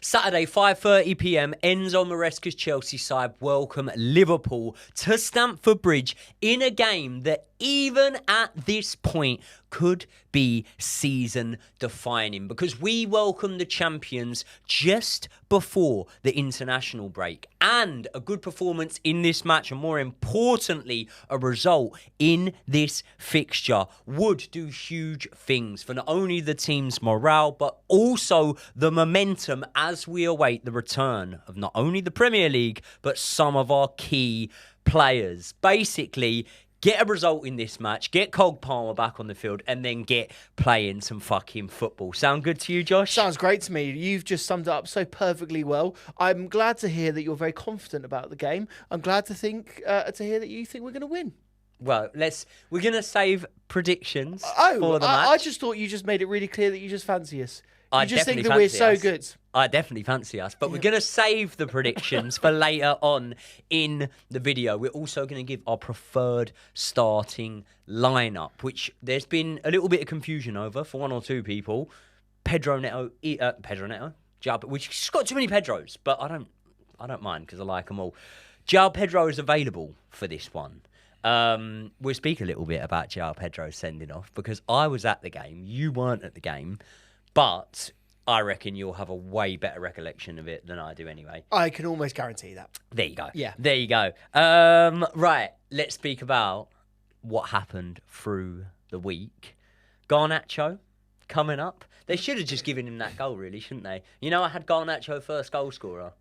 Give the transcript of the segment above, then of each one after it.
Saturday, 5:30 p.m, Enzo Maresca's Chelsea side welcome Liverpool to Stamford Bridge in a game that even at this point could be season-defining because we welcome the champions just before the international break. And a good performance in this match, and more importantly, a result in this fixture would do huge things for not only the team's morale, but also the momentum as we await the return of not only the Premier League, but some of our key players. Basically, get a result in this match, get Cole Palmer back on the field, and then get playing some fucking football. Sound good to you, Josh? Sounds great to me. You've just summed it up so perfectly well. I'm glad to hear that you're very confident about the game. I'm glad to hear that you think we're going to win. Well, we're going to save predictions for the match. I just thought you just made it really clear that you just fancy us. I just think definitely that we're fancy so us. good. I definitely fancy us, but we're going to save the predictions for later on in the video. We're also going to give our preferred starting lineup, which there's been a little bit of confusion over for one or two people. Pedro Neto, which has got too many Pedros, but I don't mind because I like them all. João Pedro is available for this one. We'll speak a little bit about João Pedro sending off because I was at the game, you weren't at the game, but I reckon you'll have a way better recollection of it than I do anyway. I can almost guarantee that. There you go. Yeah. There you go. Right, let's speak about what happened through the week. Garnacho coming up. They should have just given him that goal, really, shouldn't they? You know, I had Garnacho first goal scorer.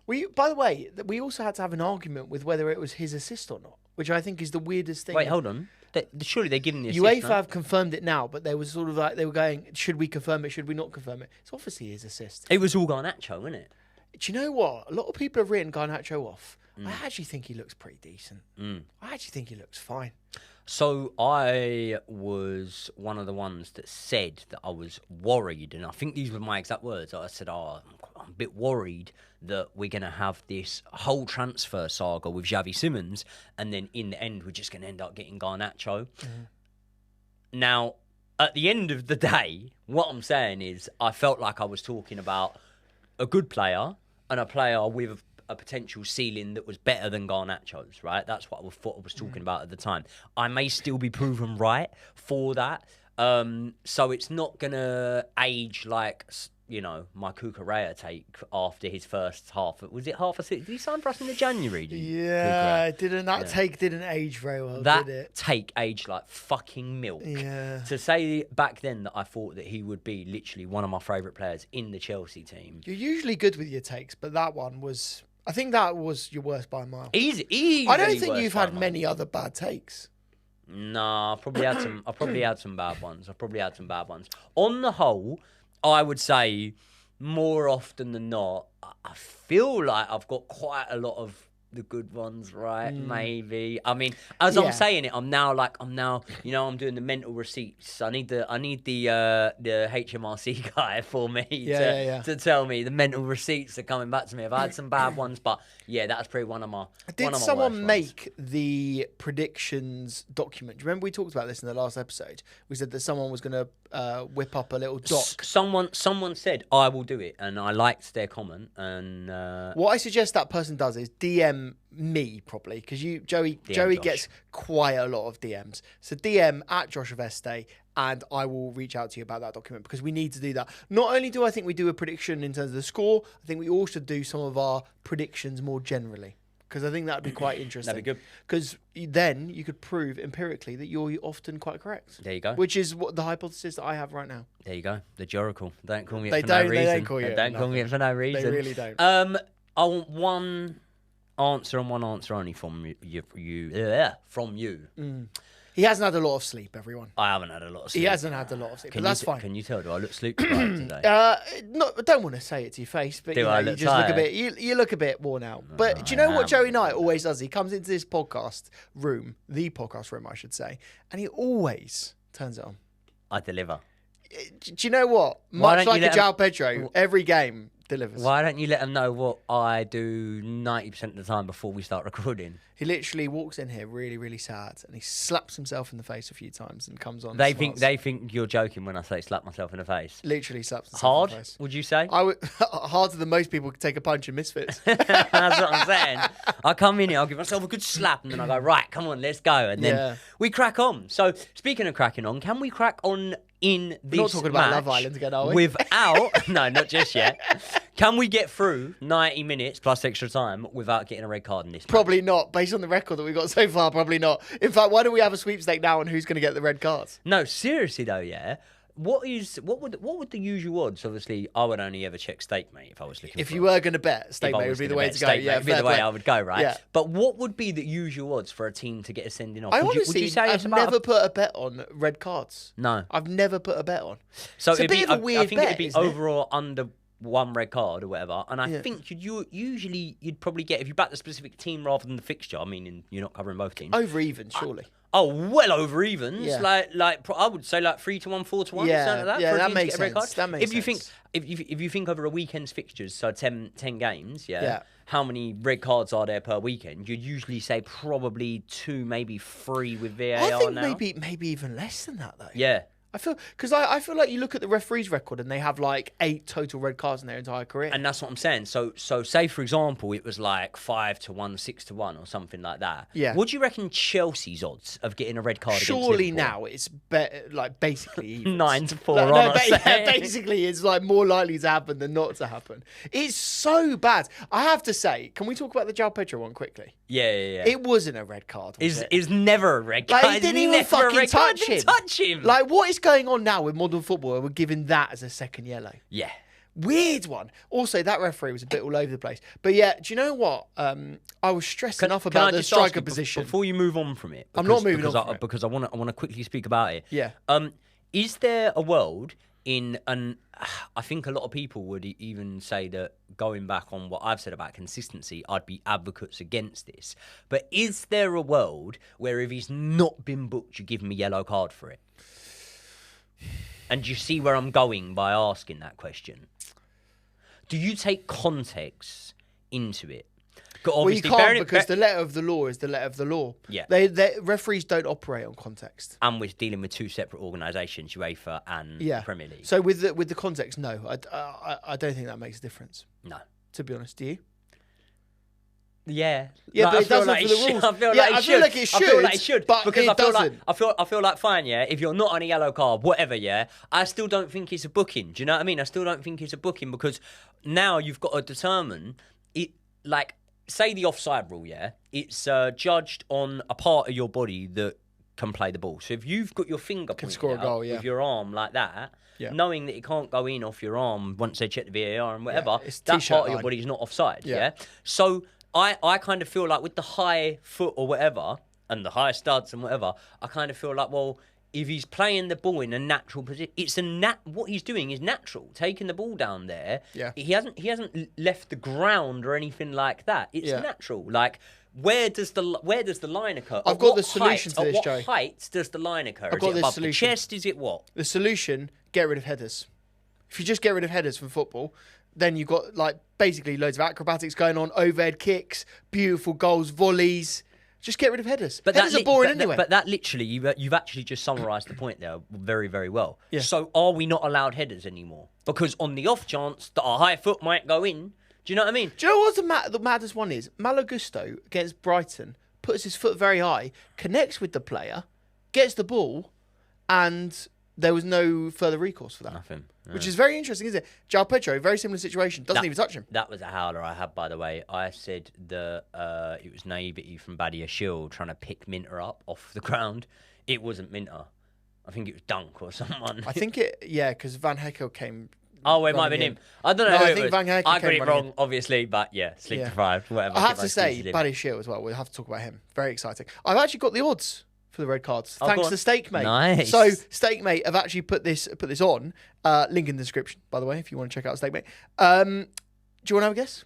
By the way, we also had to have an argument with whether it was his assist or not, which I think is the weirdest thing. Wait, hold on. Surely they're giving the assist, UEFA no? have confirmed it now, but they was sort of like they were going, should we confirm it? Should we not confirm it? It's obviously his assist. It was all Garnacho, wasn't it? Do you know what? A lot of people have written Garnacho off. I actually think he looks pretty decent. I actually think he looks fine. So I was one of the ones that said that I was worried, and I think these were my exact words. I said, I'm a bit worried that we're going to have this whole transfer saga with Xavi Simons, and then in the end, we're just going to end up getting Garnacho. Now, at the end of the day, what I'm saying is I felt like I was talking about a good player and a player with a potential ceiling that was better than Garnacho's, right? That's what I thought I was talking about at the time. I may still be proven right for that. So it's not going to age like, you know, my Cucurella take after his first half. Was it half a season? Did he sign for us in the January? Yeah, take didn't age very well, did it? That take aged like fucking milk. Yeah. To say back then that I thought that he would be literally one of my favourite players in the Chelsea team. You're usually good with your takes, but that one was... I think that was your worst by a mile. Easy. I don't think you've had many other bad takes. No, I probably had some bad ones. On the whole, I would say more often than not, I feel like I've got quite a lot of the good ones right, maybe. I mean, as I'm saying it, I'm now, you know, I'm doing the mental receipts. I need the HMRC guy for me to tell me the mental receipts are coming back to me. I've had some bad ones, but yeah, that's probably one of my Did someone make the predictions document? Do you remember we talked about this in the last episode? We said that someone was going to whip up a little doc. Someone said I will do it, and I liked their comment. And what I suggest that person does is DM me probably, because Joey gets quite a lot of DMs. So DM at Josh of Este, and I will reach out to you about that document because we need to do that. Not only do I think we do a prediction in terms of the score, I think we also do some of our predictions more generally. Because I think that would be quite interesting. That'd be good. Because then you could prove empirically that you're often quite correct. There you go. Which is what the hypothesis that I have right now. There you go. The Joracle. Don't call me it for no reason. They don't call you it. Don't call me it for no reason. They really don't. I want one answer and one answer only from you. He hasn't had a lot of sleep, everyone. I haven't had a lot of sleep. He hasn't had a lot of sleep, but that's fine. Can you tell? Do I look sleep deprived today? No, I don't want to say it to your face, but Do I look you just look a tired? bit. You look a bit worn out. But do you know what Joey Knight always does? He comes into this podcast room, the podcast room, I should say, and he always turns it on. I deliver. Do you know what? Why Much don't like you a let João Pedro, every game delivers. Why don't you let them know what I do 90% of the time before we start recording? He literally walks in here really, really sad, and he slaps himself in the face a few times and comes on. They think you're joking when I say slap myself in the face. Literally slaps himself Hard, in the face. would you say? I would harder than most people could take a punch in Misfits. That's what I'm saying. I come in here, I'll give myself a good slap, and then I go, right, come on, let's go. And then we crack on. So, speaking of cracking on, can we crack on in this We're not talking about match Love Island again, are we? without... No, not just yet. Can we get through 90 minutes plus extra time without getting a red card in this match? Probably not. Based on the record that we've got so far, probably not. In fact, why don't we have a sweepstake now on who's going to get the red cards? No, seriously though, yeah. What would the usual odds? Obviously, I would only ever check Stakemate if I was looking. If you were going to bet, Stakemate would be the way to go. Yeah, would be the way I would go, right? Yeah. But what would be the usual odds for a team to get a sending off? I would honestly, you say I've never put a bet on red cards. No, I've never put a bet on. So it's a bit of a weird I think bet, it'd be isn't over or under one red card or whatever. And I think you'd probably get, if you back the specific team rather than the fixture. I mean, you're not covering both teams. Over even, surely. Oh, well over evens. Yeah. Like I would say like 3-1, 4-1. Yeah, something like that. yeah, for a that team makes to get a red card. sense. That makes if you sense. think if you think over a weekend's fixtures, so 10 games, how many red cards are there per weekend? You'd usually say probably 2, maybe 3 with VAR I think now. maybe even less than that though. Yeah. I feel like you look at the referee's record and they have like 8 total red cards in their entire career. And that's what I'm saying. So say for example it was like 5-1, 6-1, or something like that. Yeah. What do you reckon Chelsea's odds of getting a red card? Surely against Liverpool? now it's like basically even 9-4. Basically it's like more likely to happen than not to happen. It's so bad. I have to say, can we talk about the João Pedro one quickly? Yeah. It wasn't a red card. Is never a red card. Like, he didn't even fucking touch him. Like, what is going on now with modern football? We're giving that as a second yellow. Yeah. Weird one. Also, that referee was a bit all over the place. But yeah, do you know what? I was stressed enough about the striker position. Before you move on from it, I'm not moving on from it. Because I want to quickly speak about it. Yeah. Is there a world I think a lot of people would even say that, going back on what I've said about consistency, I'd be advocates against this. But is there a world where if he's not been booked, you give him a yellow card for it? And do you see where I'm going by asking that question? Do you take context into it? Well, you can't, because the letter of the law is the letter of the law. Yeah. Referees don't operate on context. And we're dealing with 2 separate organisations, UEFA and Premier League. So with the context, no. I don't think that makes a difference. No. To be honest, do you? Yeah, but it doesn't for the rules. I feel like it should, but because it doesn't. I feel like fine. Yeah, if you're not on a yellow card, whatever. Yeah, I still don't think it's a booking. Do you know what I mean? I still don't think it's a booking, because now you've got to determine it. Like, say the offside rule. Yeah, it's judged on a part of your body that can play the ball. So if you've got your finger pointed out with your arm like that. Yeah. Knowing that it can't go in off your arm once they check the VAR and whatever, that part of your body is not offside. Yeah. So I kind of feel like with the high foot or whatever, and the high studs and whatever, I kind of feel like, well, if he's playing the ball in a natural position, what he's doing is natural. Taking the ball down there, he hasn't left the ground or anything like that. It's natural. Like, where does the line occur? I've got the solution to this, Joe. At what height does the line occur? I've got this above the chest? Is it what? The solution: get rid of headers. If you just get rid of headers from football, then you've got like basically loads of acrobatics going on, overhead kicks, beautiful goals, volleys. Just get rid of headers. But headers are boring anyway. But that literally, you've actually just summarised the point there very, very well. Yeah. So are we not allowed headers anymore? Because on the off chance that a high foot might go in, do you know what I mean? Do you know what the maddest one is? Malo Gusto against Brighton puts his foot very high, connects with the player, gets the ball, and there was no further recourse for that. Nothing. Yeah. Which is very interesting, isn't it? João Pedro, very similar situation, doesn't even touch him. That was a howler I had, by the way. I said that it was naivety from Badia Shield trying to pick Minter up off the ground. It wasn't Minter. I think it was Dunk or someone. I think because Van Heckel came. Oh, it might have been him. I don't know. I think Van Heckel I got it wrong, obviously, but sleep deprived, whatever. I have to say, Badia Shield as well. We'll have to talk about him. Very exciting. I've actually got the odds for the red cards, thanks to Stakemate. Nice. So Stakemate have actually put this on. Link in the description, by the way, if you want to check out Stakemate. Do you want to have a guess?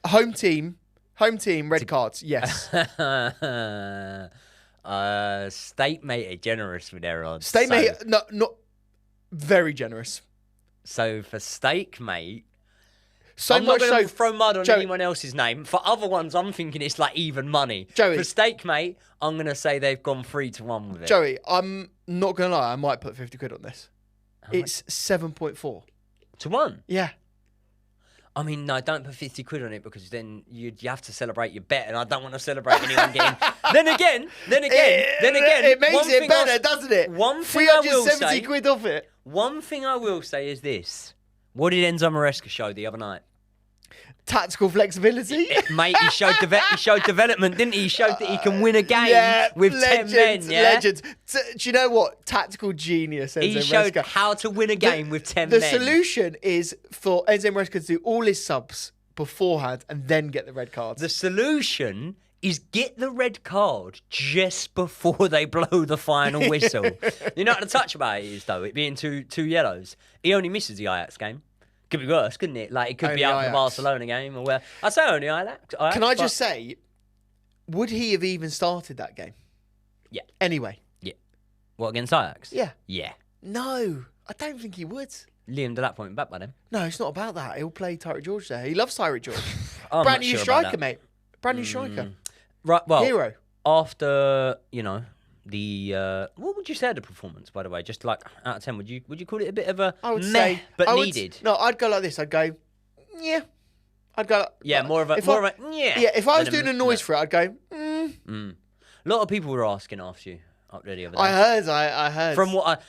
Home team, red cards. Yes. Stakemate are generous with their odds. Stakemate, not very generous. So for Stakemate, I'm not going to throw mud on anyone else's name. For other ones, I'm thinking it's like even money. Joey. For steak, mate, I'm going to say they've gone 3-1 with it. Joey, I'm not going to lie. I might put 50 quid on this. It's 7.4 to 1. Yeah. I mean, no, don't put 50 quid on it because then you have to celebrate your bet, and I don't want to celebrate anyone getting. Then again. It makes it better, doesn't it? One thing I will say. 370 quid off it. One thing I will say is this: what did Enzo Maresca show the other night? Tactical flexibility. Mate, he showed development, didn't he? He showed that he can win a game with 10 men, yeah? Legends. Do you know what? Tactical genius, Enzo Maresca. He showed how to win a game with 10 men. The solution is for Enzo Maresca to do all his subs beforehand and then get the red cards. The solution is get the red card just before they blow the final whistle. You know what the touch about it is, though? It being two yellows. He only misses the Ajax game. Could be worse, couldn't it? Like, it could be out of the Barcelona game. Or where I'd say only Ajax. Can I just say, would he have even started that game? Yeah. Anyway. Yeah. What, against Ajax? Yeah. Yeah. No, I don't think he would. Liam did that point back by then. No, it's not about that. He'll play Tyreek George there. He loves Tyreek George. Brand new striker, mate. Brand new striker. Right, well. Hero. After, the what would you say of the performance, by the way? Just like out of 10, would you call it a bit of a meh, but needed? No, I'd go like this. I'd go, yeah. I'd go, yeah, more of a yeah. Yeah, if I was doing a noise for it, I'd go, A lot of people were asking after you up there the other day. I heard. From what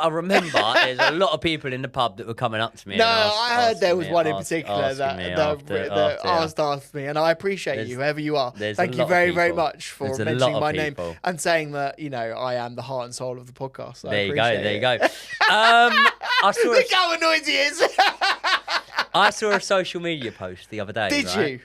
I remember, there's a lot of people in the pub that were coming up to me. No, I heard there was one in particular that asked me, and I appreciate you, whoever you are. Thank you very, very much for mentioning my name and saying that, I am the heart and soul of the podcast. There you go. I saw look how annoyed he is. I saw a social media post the other day. Did you?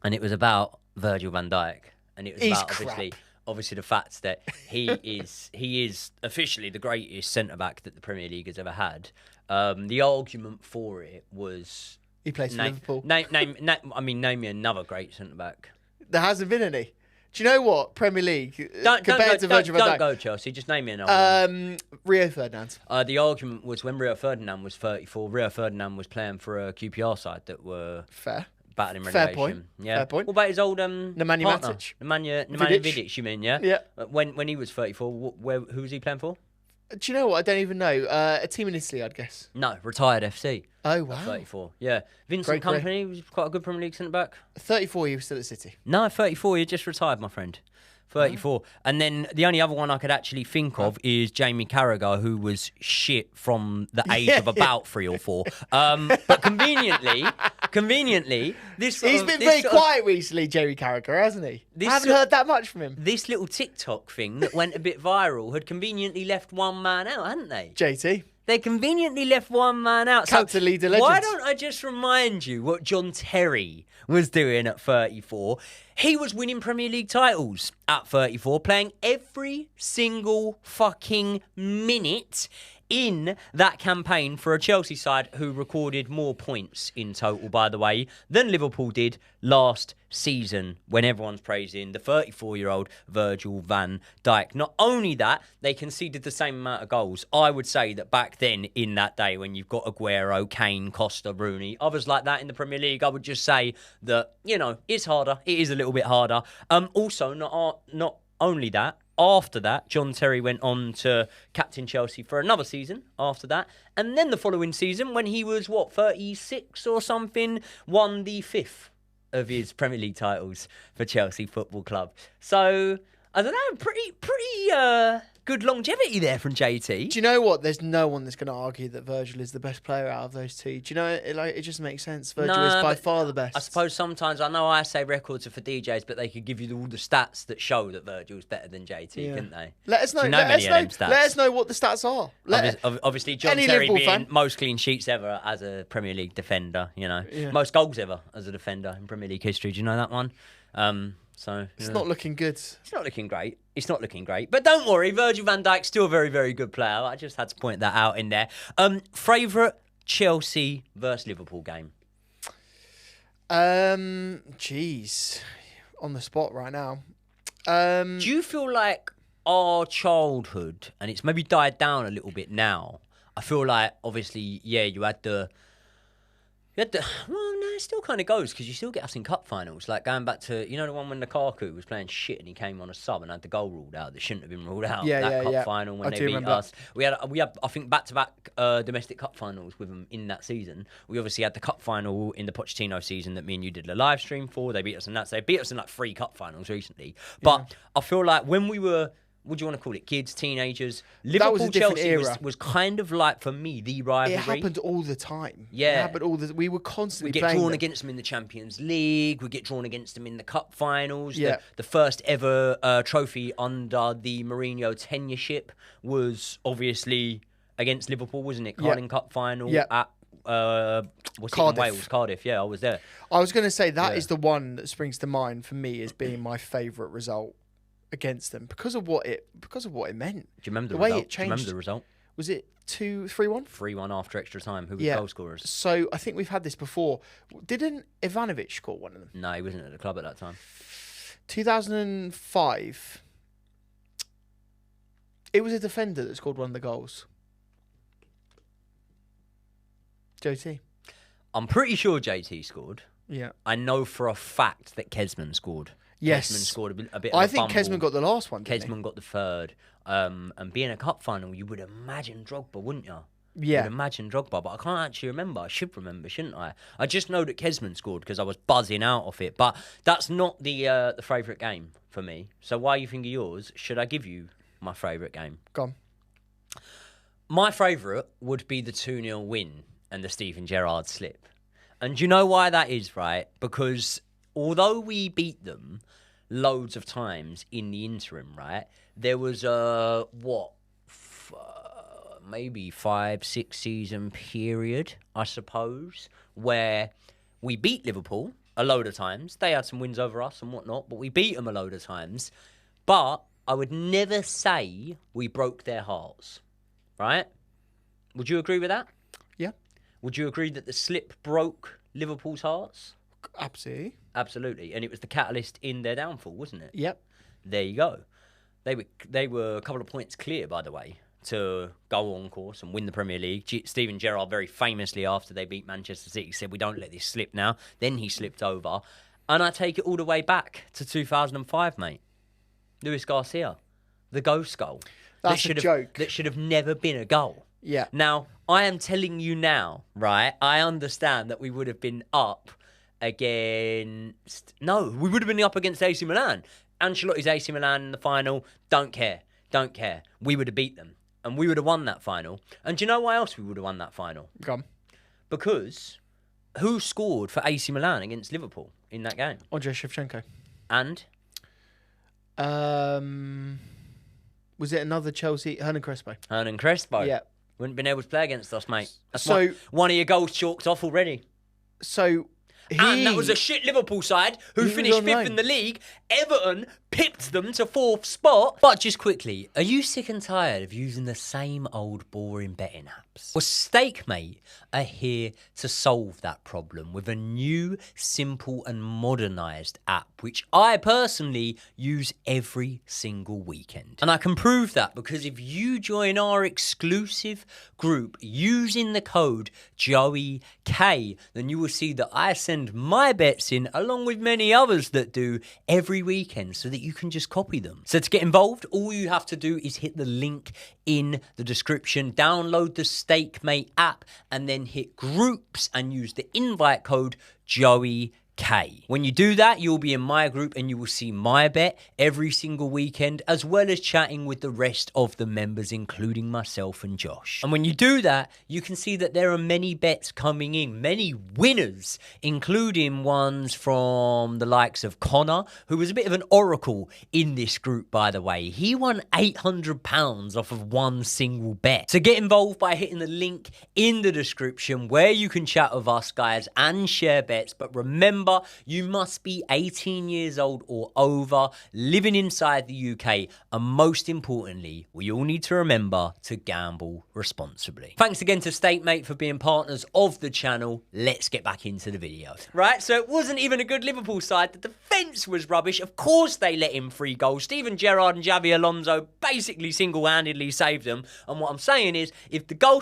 And it was about Virgil van Dijk, and it was about crap. Obviously the fact that he is officially the greatest centre-back that the Premier League has ever had. The argument for it was... He plays for Liverpool. Name me another great centre-back. There hasn't been any. Do you know what? Premier League, compared to Virgil van Dijk. Don't go, Chelsea. Just name me another one. Rio Ferdinand. The argument was when Rio Ferdinand was 34, Rio Ferdinand was playing for a QPR side that were... Fair. Battling relegation. Fair point. Yeah. Fair point. What about his old Nemanja partner? Matic? Nemanja Vidic, you mean, yeah? Yeah. When he was 34, who was he playing for? Do you know what? I don't even know. A team in Italy, I'd guess. No, retired FC. Oh, wow. 34, yeah. Vincent Kompany was quite a good Premier League centre-back. 34, he was still at City. No, 34, he just retired, my friend. 34. And then the only other one I could actually think of is Jamie Carragher, who was shit from the age of about 3 or 4. But conveniently, he's been very quiet recently, Jamie Carragher, hasn't he? I haven't heard that much from him. This little TikTok thing that went a bit viral had conveniently left one man out, hadn't they? JT. They conveniently left one man out. Captain leader legends. Why don't I just remind you what John Terry was doing at 34? He was winning Premier League titles at 34, playing every single fucking minute in that campaign for a Chelsea side who recorded more points in total, by the way, than Liverpool did last season when everyone's praising the 34-year-old Virgil van Dijk. Not only that, they conceded the same amount of goals. I would say that back then, in that day, when you've got Aguero, Kane, Costa, Rooney, others like that in the Premier League, I would just say that, it's harder. It is a little bit harder. Also, not only that, after that, John Terry went on to captain Chelsea for another season after that. And then the following season, when he was, 36 or something, won the 5th of his Premier League titles for Chelsea Football Club. So, I don't know, pretty good longevity there from JT. Do you know what? There's no one that's going to argue that Virgil is the best player out of those two. Do you know, it just makes sense. Virgil is by far the best. I suppose sometimes, I know I say records are for DJs, but they could give you all the stats that show that Virgil's better than JT, couldn't they? Let us know. Let us know what the stats are. Obviously, John Terry being most clean sheets ever as a Premier League defender, most goals ever as a defender in Premier League history. Do you know that one? So it's not looking good. It's not looking great. But don't worry, Virgil van Dijk's still a very, very good player. I just had to point that out in there. Favourite Chelsea versus Liverpool game? Jeez. On the spot right now. Do you feel like our childhood, and it's maybe died down a little bit now, I feel like, obviously, you had the You had well, no, it still kind of goes because you still get us in cup finals. Like going back to, the one when Lukaku was playing shit and he came on a sub and had the goal ruled out that shouldn't have been ruled out. That cup final when they beat us. We had, I think, back-to-back domestic cup finals with them in that season. We obviously had the cup final in the Pochettino season that me and you did the live stream for. They beat us in that. So they beat us in like 3 cup finals recently. But I feel like when we were, what do you want to call it? Kids, teenagers. Liverpool-Chelsea was kind of like, for me, the rivalry. It happened all the time. Yeah. It happened we were constantly playing. We get drawn against them in the Champions League. We get drawn against them in the cup finals. Yeah. The first ever trophy under the Mourinho tenureship was obviously against Liverpool, wasn't it? Carling Cup final at Cardiff. In Wales? Cardiff, I was there. I was going to say that is the one that springs to mind for me as being my favourite result against them because of what it meant. Do you remember the way result? it changed? Do you remember the result? Was it 2-3-1? 3-1 after extra time. Who was goal scorers? So I think we've had this before. Didn't Ivanovic score one of them? No, he wasn't at the club at that time. 2005. It was a defender that scored one of the goals. JT. I'm pretty sure JT scored. Yeah. I know for a fact that Kesman scored. Yes. Kesman scored a bit I of a think fumble. Kesman got the last one, didn't Kesman got the third. And being a cup final, you would imagine Drogba, wouldn't you? Yeah. You would imagine Drogba, but I can't actually remember. I should remember, shouldn't I? I just know that Kesman scored because I was buzzing out of it. But that's not the favourite game for me. So while you think of yours, should I give you my favourite game? Go on. My favourite would be the 2-0 win and the Steven Gerrard slip. And do you know why that is, right? Because although we beat them loads of times in the interim, right, there was maybe 5-6 season period, I suppose, where we beat Liverpool a load of times. They had some wins over us and whatnot, but we beat them a load of times. But I would never say we broke their hearts, right? Would you agree with that? Yeah. Would you agree that the slip broke Liverpool's hearts? Absolutely. Absolutely. And it was the catalyst in their downfall, wasn't it? Yep. There you go. They were a couple of points clear, by the way, to go on course and win the Premier League. Steven Gerrard very famously, after they beat Manchester City, said, we don't let this slip now. Then he slipped over. And I take it all the way back to 2005, mate. Luis Garcia, the ghost goal. That's a joke. That should have never been a goal. Yeah. Now, I am telling you now, right, I understand that we would have been up against... No, we would have been up against AC Milan. Ancelotti's AC Milan in the final. Don't care. We would have beat them. And we would have won that final. And do you know why else we would have won that final? Go on. Because who scored for AC Milan against Liverpool in that game? Andrei Shevchenko. And? Was it another Chelsea? Hernan Crespo. Hernan Crespo. Yeah. Wouldn't have been able to play against us, mate. That's So- one of your goals chalked off already. So... And that was a shit Liverpool side who He was finished on 5th loan. in the league. Everton pipped them to 4th spot. But just quickly, are you sick and tired of using the same old boring betting apps? Well, StakeMate are here to solve that problem with a new, simple and modernised app, which I personally use every single weekend. And I can prove that because if you join our exclusive group using the code JOEYK, then you will see that I send my bets in along with many others that do every weekend so that you can just copy them. So to get involved, all you have to do is hit the link in the description, download the StakeMate app and then hit groups and use the invite code JOEYK. When you do that, you'll be in my group and you will see my bet every single weekend, as well as chatting with the rest of the members, including myself and Josh. And when you do that, you can see that there are many bets coming in, many winners, including ones from the likes of Connor, who was a bit of an oracle in this group, by the way. He won £800 off of one single bet. So get involved by hitting the link in the description where you can chat with us, guys, and share bets. But remember, Remember, you must be 18 years old or over, living inside the UK, and most importantly, we all need to remember to gamble responsibly. Thanks again to StateMate for being partners of the channel. Let's get back into the video. Right, so it wasn't even a good Liverpool side. The defence was rubbish. Of course they let in 3 goals. Steven Gerrard and Xavi Alonso basically single-handedly saved them. And what I'm saying is, if the goal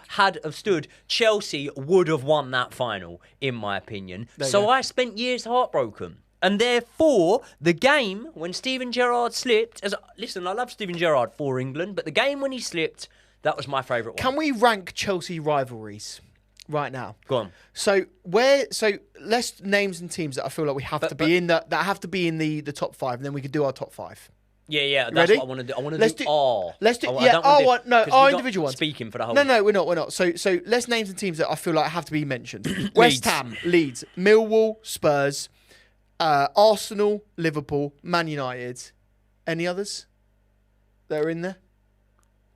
had have stood, Chelsea would have won that final, in my opinion. So I spent years heartbroken. And therefore, the game when Steven Gerrard slipped... Listen, I love Steven Gerrard for England, but the game when he slipped, that was my favourite one. Can we rank Chelsea rivalries right now? Go on. So let's names and teams that I feel like we have to be in that have to be in the top 5, and then we could do our top 5. Yeah, that's Ready? what I want to do. I want to do R. Let's do our individual ones. Speaking for the whole. No, we're not. So let's name some teams that I feel like have to be mentioned. West Ham, Leeds, Millwall, Spurs, Arsenal, Liverpool, Man United. Any others that are in there?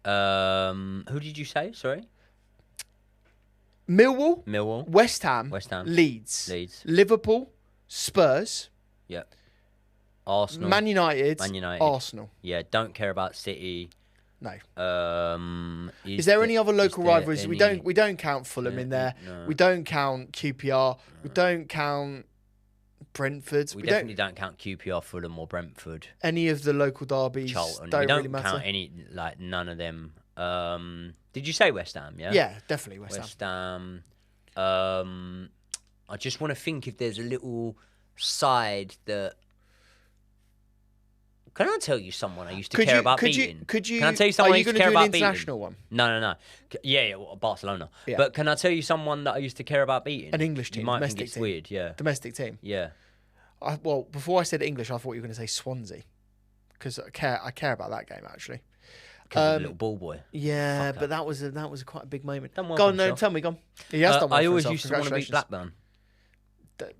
Who did you say? Sorry. Millwall, West Ham, Leeds, Liverpool, Spurs. Yeah. Arsenal, Man United, Arsenal. Yeah, don't care about City. No. Is there any other local rivalries? We don't count Fulham in there. No. We don't count QPR. We don't count Brentford. We definitely don't count QPR, Fulham, or Brentford. Any of the local derbies Charlton. don't we don't really matter. Count any, like none of them. Did you say West Ham? Yeah. Yeah, definitely West Ham. I just want to think if there's a little side that. Can I tell you someone I used to care about beating? Can I tell you someone I used to care about beating? Are you going to do an international one? No. Yeah, Barcelona. Yeah. But can I tell you someone that I used to care about beating? An English team. You might think it's weird, yeah. Domestic team? Yeah. Well, before I said English, I thought you were going to say Swansea. Because I care about that game, actually. Because of a little ball boy. Yeah, but that was quite a big moment. Go on, no, tell me, go on. He has done well I always used to want to beat Blackburn.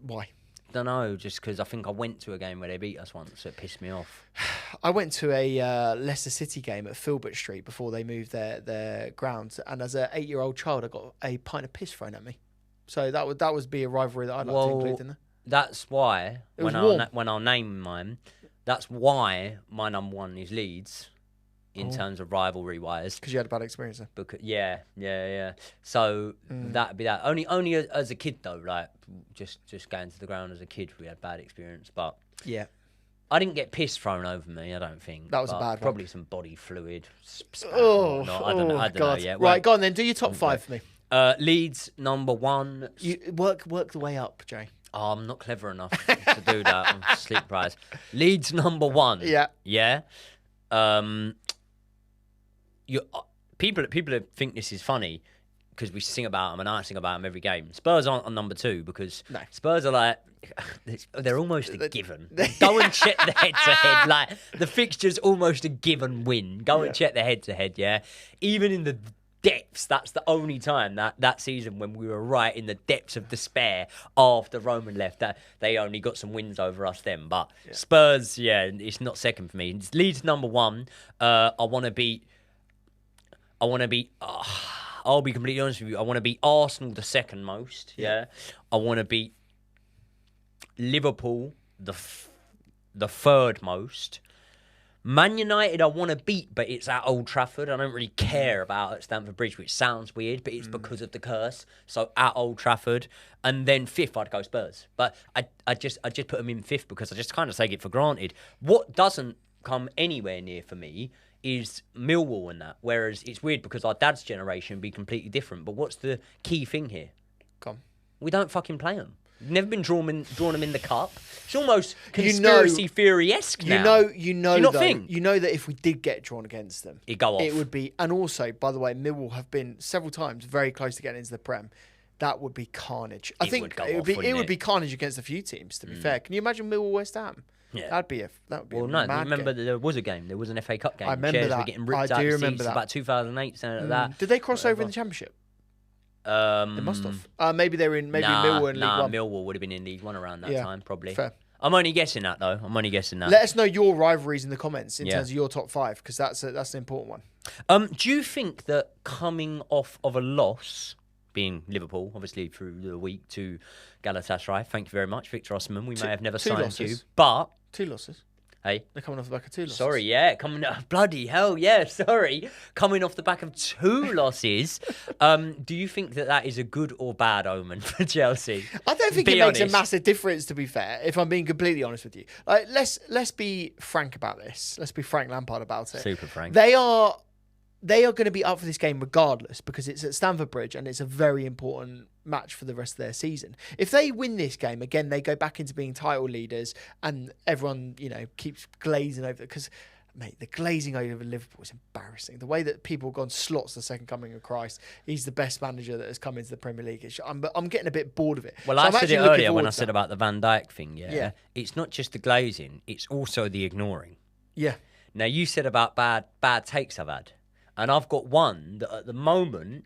Why? Don't know, just because I think I went to a game where they beat us once, so it pissed me off. I went to a Leicester City game at Filbert Street before they moved their grounds, and as an 8-year-old child, I got a pint of piss thrown at me. So that would be a rivalry that I'd like to include in there. That's why when I'll name mine, that's why my number 1 is Leeds. In terms of rivalry wise, because you had a bad experience there. Because yeah. So that'd be that. Only as a kid though, like just going to the ground as a kid, we had bad experience. But yeah, I didn't get piss thrown over me. I don't think that was a bad one. Probably some body fluid. I don't know yet. Right, go on then. Do your top 5 for me. Leeds number 1. You work the way up, Jay. Oh, I'm not clever enough to do that. I'm sleep deprived. Leeds number 1. Yeah. People think this is funny because we sing about them and I sing about them every game. Spurs aren't on number 2 because Spurs are like they're almost a given. Go and check the head-to-head. Like the fixture's almost a given win. Go and check the head-to-head. Yeah, even in the depths. That's the only time that season when we were right in the depths of despair after Roman left. That they only got some wins over us then. But Spurs, it's not second for me. It's Leeds number 1. I'll be completely honest with you. I want to beat Arsenal the second most. Yeah. I want to beat Liverpool the third most. Man United I want to beat, but it's at Old Trafford. I don't really care about at Stamford Bridge, which sounds weird, but it's because of the curse. So at Old Trafford. And then 5th, I'd go Spurs. But I just put them in 5th because I just kind of take it for granted. What doesn't come anywhere near for me is Millwall and that. Whereas it's weird because our dad's generation would be completely different. But what's the key thing here? Come. We don't fucking play them. Never been drawn them in the cup. It's almost conspiracy theory-esque now. You know that if we did get drawn against them, it'd go off. It would be. And also, by the way, Millwall have been several times very close to getting into the Prem. That would be carnage. I think it would be carnage against a few teams. To be fair, can you imagine Millwall West Ham? Yeah, that would be a remember that there was a game. There was an FA Cup game. I remember Chairs that. Were getting ripped out of seats about 2008, something like that. Did they cross over in the Championship? They must have. Maybe they were in. Millwall in League One. Millwall would have been in League One around that time, probably. Fair. I'm only guessing that though. Let us know your rivalries in the comments in terms of your top 5 because that's an important one. Do you think that coming off of a loss being Liverpool, obviously through the week to Galatasaray. Thank you very much, Victor Osman. We may have never two signed losses. you, but 2 losses. hey, They're coming off the back of 2 losses. sorry, yeah, bloody hell, yeah, sorry, coming off the back of 2 losses. Do you think that is a good or bad omen for Chelsea? I don't think it makes a massive difference, to be fair, if I'm being completely honest with you. Like, let's be frank about this. Let's be Frank Lampard about it. Super frank. They are going to be up for this game regardless because it's at Stamford Bridge and it's a very important match for the rest of their season. If they win this game, again, they go back into being title leaders and everyone, keeps glazing over it because, mate, the glazing over Liverpool is embarrassing. The way that people have gone Slot's the second coming of Christ. He's the best manager that has come into the Premier League. I'm getting a bit bored of it. Well, I said it earlier when I said about the Van Dijk thing, yeah. It's not just the glazing, it's also the ignoring. Yeah. Now, you said about bad takes I've had. And I've got one that at the moment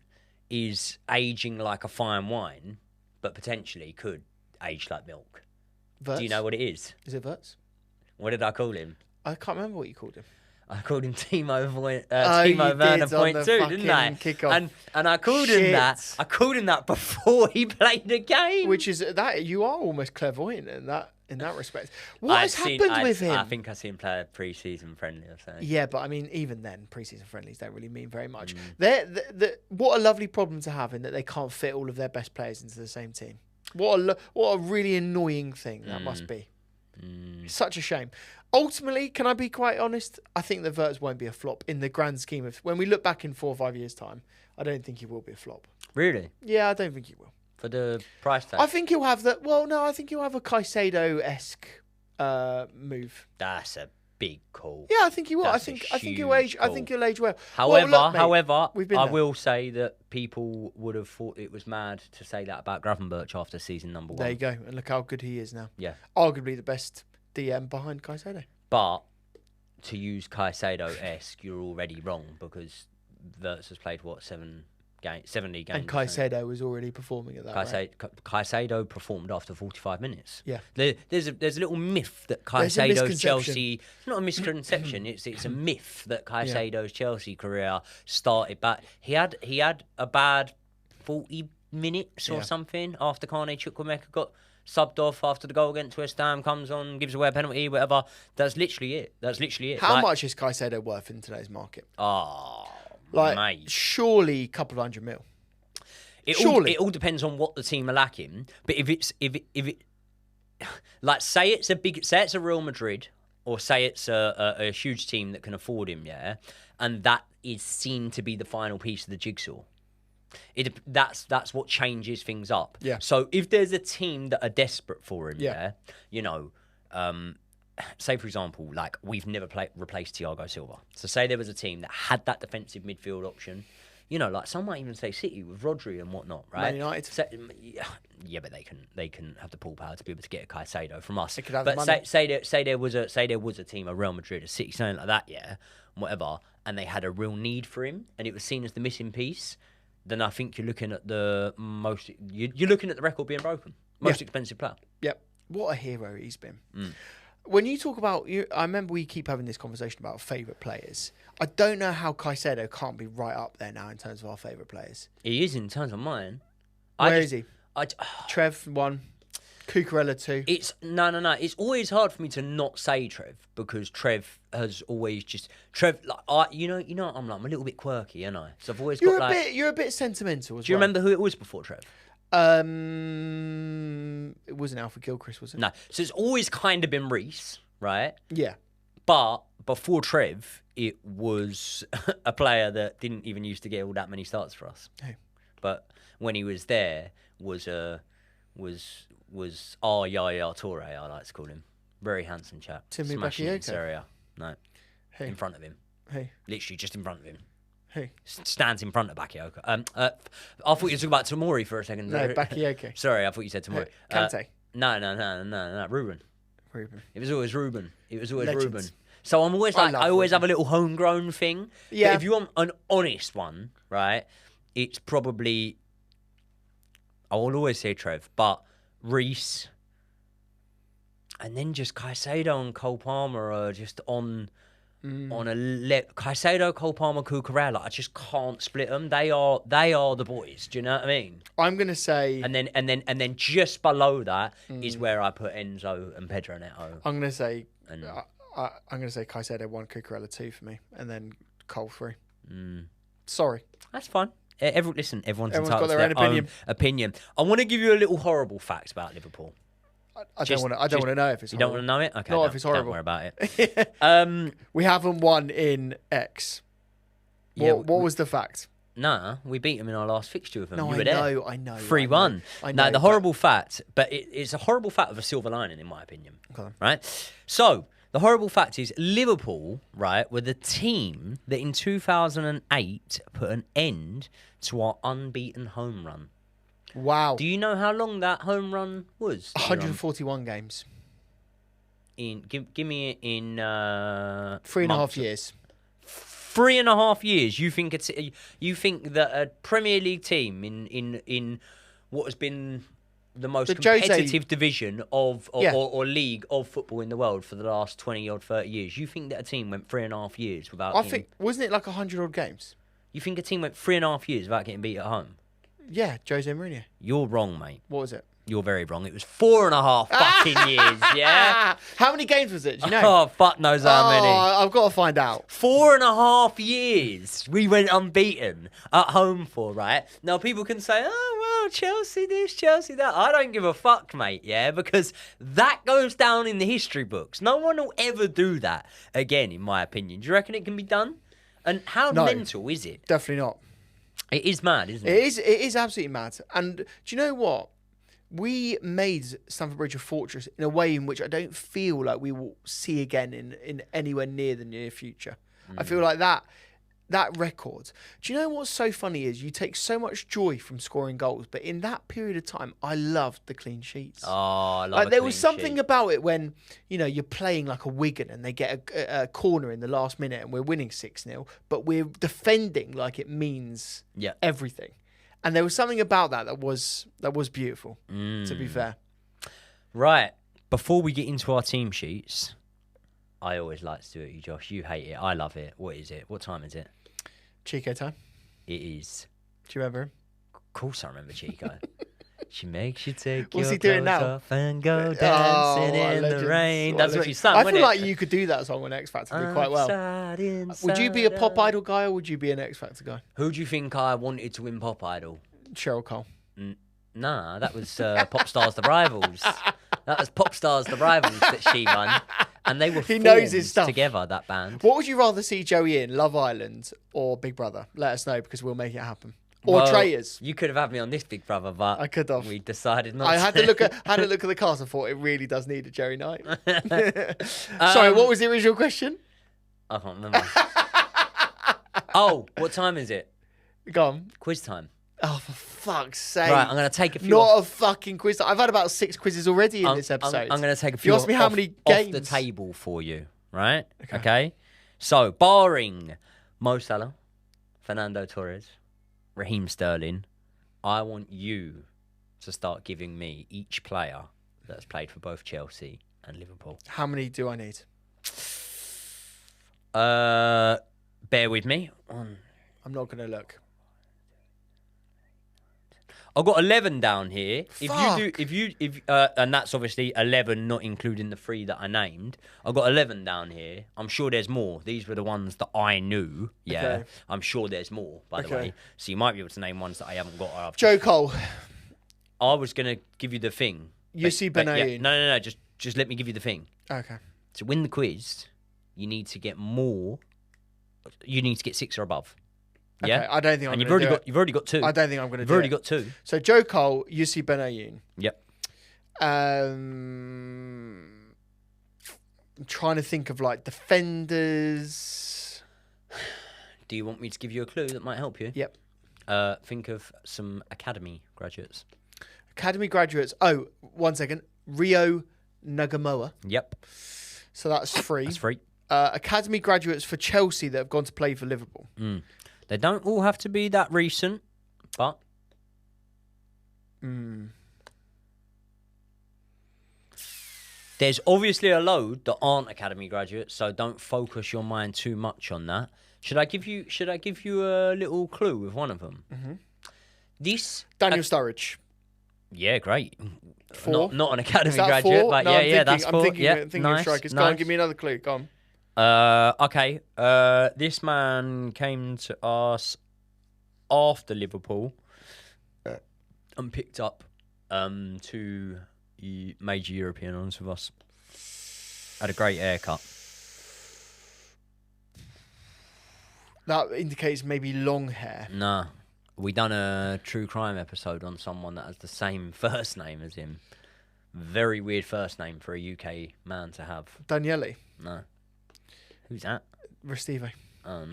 is aging like a fine wine, but potentially could age like milk. Verts? Do you know what it is? Is it Verts? What did I call him? I can't remember what you called him. I called him Timo Werner point 2, didn't I? Kickoff. And I called him that. I called him that before he played the game. Which is that you are almost clairvoyant in that respect. What has happened with him? I think I've seen him play a pre-season friendly or something. Yeah, but I mean, even then, pre-season friendlies don't really mean very much. What a lovely problem to have in that they can't fit all of their best players into the same team. What a really annoying thing that must be. It's such a shame. Ultimately, can I be quite honest? I think the Verts won't be a flop in the grand scheme of when we look back in 4 or 5 years' time. I don't think he will be a flop. Really? Yeah, I don't think he will. For the price tag? I think he'll have that. Well, no, I think he'll have a Caicedo-esque move. That's a big call. Yeah, I think he will. I think he'll age. Call. I think he'll age well. However, we've been I there. will say that people would have thought it was mad to say that about Gravenberch after season number 1. There you go, and look how good he is now. Yeah, arguably the best DM behind Caicedo. But to use Caicedo-esque, you're already wrong because Verts has played 70 games. And Caicedo was already performing at that rate. Caicedo performed after 45 minutes. Yeah. There's a little myth that Caicedo's Chelsea... It's not a misconception. it's a myth that Caicedo's Chelsea career started back. He had a bad 40 minutes or something after Carney Chukwuemeka got subbed off after the goal against West Ham, comes on, gives away a penalty, whatever. That's literally it. How much is Caicedo worth in today's market? Mate. Surely a couple of $100 million. It all depends on what the team are lacking. But if it like say it's a Real Madrid or say it's a huge team that can afford him, and that is seen to be the final piece of the jigsaw. That's what changes things up. Yeah. So if there's a team that are desperate for him, say for example, like we've never replaced Thiago Silva. So say there was a team that had that defensive midfield option. Like some might even say City with Rodri and whatnot, right? Man United. Yeah, but they can have the pull power to be able to get a Caicedo from us. They could have but the money. say there was a team, a Real Madrid, a City, something like that, whatever, and they had a real need for him, and it was seen as the missing piece. Then I think you're looking at the record being broken. Most expensive player. Yep. What a hero he's been. When you talk about I remember we keep having this conversation about favourite players. I don't know how Caicedo can't be right up there now in terms of our favourite players. He is in terms of mine. Where is he? Trev 1, Cucurella 2. It's no. It's always hard for me to not say Trev because Trev has always just I'm a little bit quirky, aren't I? So I've always you're a bit sentimental as well. Do you remember who it was before Trev? It wasn't Alfred Gilchrist, was it? No. So it's always kind of been Reece, right? Yeah. But before Trev, it was a player that didn't even used to get all that many starts for us. Hey. But when he was there, was Yaya Toure, I like to call him. Very handsome chap. Timmy Smashing it in Bakayoko. Serie A. No. Hey. In front of him. Hey. Literally just in front of him. Hey. Stands in front of Bakayoko. I thought you were talking about Tomori for a second. No, Bakayoko. Sorry, I thought you said Tomori. Kante. No. Ruben. It was always Ruben. Legends. Ruben. So I'm always I always have a little homegrown thing. Yeah. But if you want an honest one, right, it's probably, I will always say Trev, but Reece, and then just Caicedo and Cole Palmer are just on on a Caicedo, Cole Palmer, Cucurella. I just can't split them. They are the boys. Do you know what I mean? I'm gonna say, and then just below that is where I put Enzo and Pedro Neto. I'm gonna say, I'm gonna say Caicedo 1, Cucurella 2 for me, and then Cole 3. Sorry, that's fine. Everyone's entitled got to their their own own opinion. I want to give you a little horrible fact about Liverpool. I don't want to know if it's. You horrible. don't want to know it? Okay, not if it's horrible. Don't worry about it. We haven't won in X. What was the fact? Nah, we beat them in our last fixture with them. No, you were there. I know. 3-1. No, the horrible fact, but it's a horrible fact with a silver lining, in my opinion. Okay. Right? So, the horrible fact is Liverpool, right, were the team that in 2008 put an end to our unbeaten home run. Wow. Do you know how long that home run was? 141 games. Give me it in 3.5 years. 3.5 years. You think that a Premier League team in what has been the most competitive division of or league of football in the world for the last 20 or 30 years, you think that a team went 3.5 years without? Think wasn't it like 100 odd games? You think a team went 3.5 years without getting beat at home? Yeah, Jose Mourinho. You're wrong, mate. What was it? You're very wrong. It was 4.5 fucking years, yeah? How many games was it? Do you know? Oh, fuck knows how many. I've got to find out. 4.5 years we went unbeaten at home for, right? Now, people can say, oh, well, Chelsea this, Chelsea that. I don't give a fuck, mate, yeah? Because that goes down in the history books. No one will ever do that again, in my opinion. Do you reckon it can be done? And how mental is it? Definitely not. It is mad, isn't it? It is absolutely mad. And do you know what? We made Stamford Bridge a fortress in a way in which I don't feel like we will see again in anywhere near the near future. I feel like that record. Do you know what's so funny is you take so much joy from scoring goals, but in that period of time, I loved the clean sheets. Oh, I love like there was something about it when you're playing like a Wigan and they get a corner in the last minute and we're winning 6-0, but we're defending like it means everything. And there was something about that was beautiful, to be fair. Right. Before we get into our team sheets, I always like to do it, you Josh. You hate it. I love it. What is it? What time is it? Chico time. It is. Do you remember him? Of course I remember Chico. She makes you take What's your he doing clothes now? off and go dancing in the rain. That's what you sang, I feel like you could do that song on X Factor quite well. Inside would you be a Pop Idol guy or would you be an X Factor guy? Who do you think I wanted to win Pop Idol? Cheryl Cole. Nah, that was Pop Stars The Rivals. That was Pop Stars The Rivals that she won. And they were knows his stuff together, that band. What would you rather see Joey in, Love Island or Big Brother? Let us know because we'll make it happen. Or Traitors. You could have had me on this Big Brother, but I could have. We decided not I to. had to look at the cast and thought it really does need a Joey Knight. Sorry, what was the original question? I can't remember. Oh, what time is it? Go on. Quiz time. Oh, for fuck's sake. Right, I'm going to take a few Not a fucking quiz. I've had about 6 quizzes already in this episode. I'm going to take a few you asked me how many games off the table for you, right? Okay. So, barring Mo Salah, Fernando Torres, Raheem Sterling, I want you to start giving me each player that's played for both Chelsea and Liverpool. How many do I need? Bear with me. I'm not going to look. I've got 11 down here. Fuck. And that's obviously 11, not including the 3 that I named. I've got 11 down here. I'm sure there's more. These were the ones that I knew. Yeah, okay. I'm sure there's more, by the way. So you might be able to name ones that I haven't got. Joe Cole. I was going to give you the thing. Yussi Benayoun. No. Just let me give you the thing. Okay. To win the quiz, you need to get more. You need to get 6 or above. Yeah, okay, I don't think I'm going to do it. You've already got 2. I don't think I'm going to do it. You've already got 2. So Joe Cole, Yussi Benayoun. Yep. I'm trying to think of like defenders. Do you want me to give you a clue that might help you? Yep. Think of some academy graduates. Academy graduates. Oh, 1 second. Rio Nagamoa. Yep. So that's 3. That's 3. Academy graduates for Chelsea that have gone to play for Liverpool. They don't all have to be that recent, but... There's obviously a load that aren't academy graduates, so don't focus your mind too much on that. Should I give you a little clue with one of them? Mm-hmm. This Daniel Sturridge. Yeah, great. 4. Not an academy that graduate, 4? but no, that's 4. I'm thinking nice, of strikers. nice. Go on, give me another clue. Go on. Okay. This man came to us after Liverpool and picked up 2 major European honours with us. Had a great haircut. That indicates maybe long hair. Nah. We done a true crime episode on someone that has the same first name as him. Very weird first name for a UK man to have. Daniele. No. Who's that? Restive. Oh,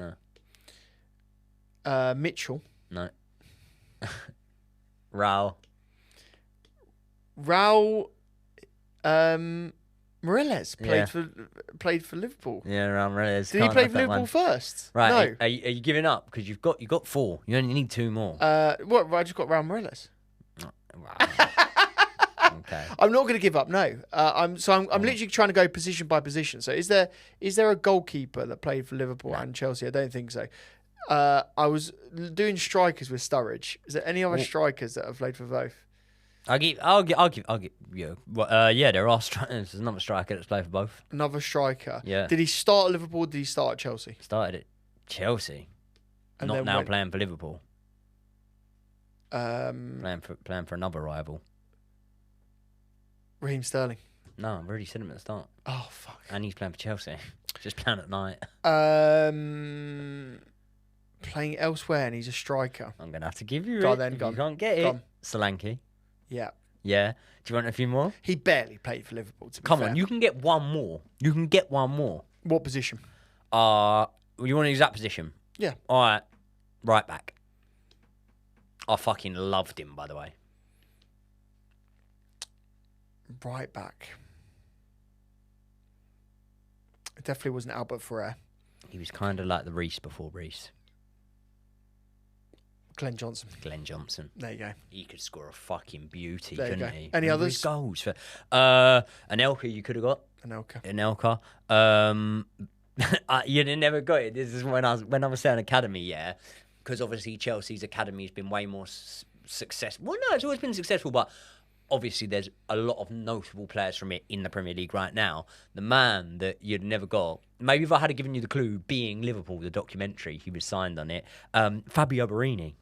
no. Mitchell. No. Raul. Moreles played for Liverpool. Yeah, Raul Moreles. Did he play for Liverpool first? Right. No. Are you giving up? Because you've got 4. You only need 2 more. What? I just got Raul Moreles. Okay. I'm not going to give up. No. I'm literally trying to go position by position. So is there a goalkeeper that played for Liverpool and Chelsea? I don't think so. I was doing strikers with Sturridge. Is there any other strikers that have played for both? I'll give you. Yeah, there are strikers. There's another striker that's played for both. Another striker. Yeah. Did he start at Liverpool? Or did he start at Chelsea? Started at Chelsea. And not then now playing for Liverpool. Playing for another rival. Raheem Sterling. No, I've already said him at the start. Oh fuck. And he's playing for Chelsea. Just playing at night. Playing elsewhere, and he's a striker. I'm gonna have to give you Go it. on then, If go you on. can't get Go it. on. Solanke. Yeah. Yeah. Do you want a few more? He barely played for Liverpool. To be Come fair. on, you can get one more. You can get one more. What position? You want to use that position? Yeah. All right. Right back. I fucking loved him, by the way. Right back. It definitely wasn't Albert Ferrer. He was kind of like the Reece before Reece. Glenn Johnson. Glenn Johnson. There you go. He could score a fucking beauty, There you couldn't go. he? Any Remember others? his goals for Anelka. You could have got Anelka. You never got it. This is when I was saying academy, yeah, because obviously Chelsea's academy has been way more successful. Well, no, it's always been successful, but obviously there's a lot of notable players from it in the Premier League right now. The man that you'd never got, maybe if I had given you the clue, being Liverpool, the documentary, he was signed on it. Fabio Borini.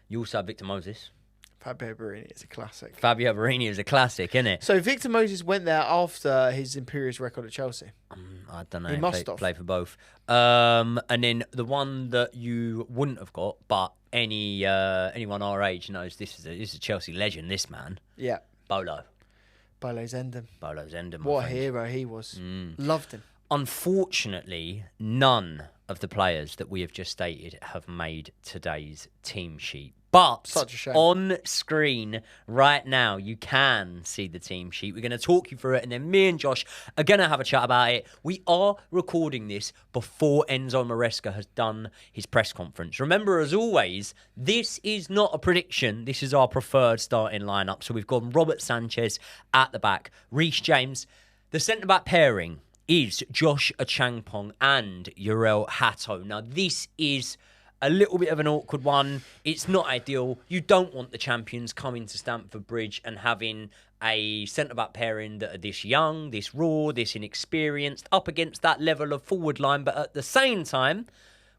You also have Victor Moses. Fabio Borini is a classic. Fabio Borini is a classic, isn't it? So Victor Moses went there after his imperious record at Chelsea. I don't know. He must have. Play for both. And then the one that you wouldn't have got, but anyone our age knows this is a Chelsea legend. This man, Yeah. Bolo Zendem. Zendem. What a hero he was. Loved him. Unfortunately, none of the players that we have just stated have made today's team sheet. But Such a shame. On screen right now, you can see the team sheet. We're going to talk you through it, and then me and Josh are going to have a chat about it. We are recording this before Enzo Maresca has done his press conference. Remember, as always, this is not a prediction. This is our preferred starting lineup. So we've got Robert Sanchez at the back, Reece James. The centre-back pairing is Josh Achampong and Uriel Hato. Now, this is a little bit of an awkward one. It's not ideal. You don't want the champions coming to Stamford Bridge and having a centre-back pairing that are this young, this raw, this inexperienced, up against that level of forward line. But at the same time,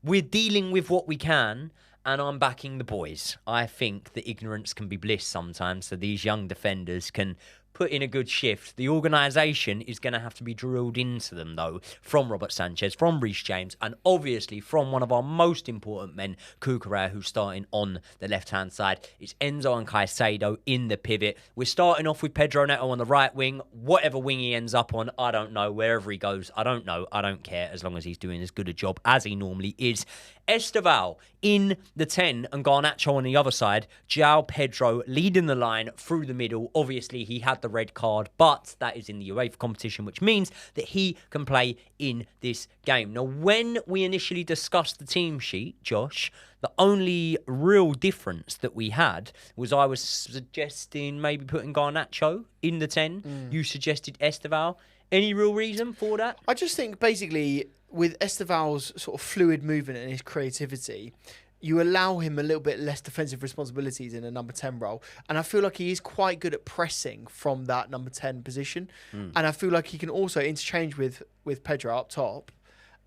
we're dealing with what we can, and I'm backing the boys. I think that ignorance can be bliss sometimes, so these young defenders can put in a good shift. The organisation is going to have to be drilled into them, though, from Robert Sanchez, from Reece James, and obviously from one of our most important men, Cucurella, who's starting on the left-hand side. It's Enzo and Caicedo in the pivot. We're starting off with Pedro Neto on the right wing. Whatever wing he ends up on, I don't know. Wherever he goes, I don't know. I don't care, as long as he's doing as good a job as he normally is. Esteval in the 10 and Garnacho on the other side. João Pedro leading the line through the middle. Obviously, he had the red card, but that is in the UEFA competition, which means that he can play in this game. Now, when we initially discussed the team sheet, Josh, the only real difference that we had was I was suggesting maybe putting Garnacho in the 10. You suggested Esteval. Any real reason for that? I just think basically with Esteval's sort of fluid movement and his creativity, you allow him a little bit less defensive responsibilities in a number 10 role. And I feel like he is quite good at pressing from that number 10 position. And I feel like he can also interchange with Pedro up top.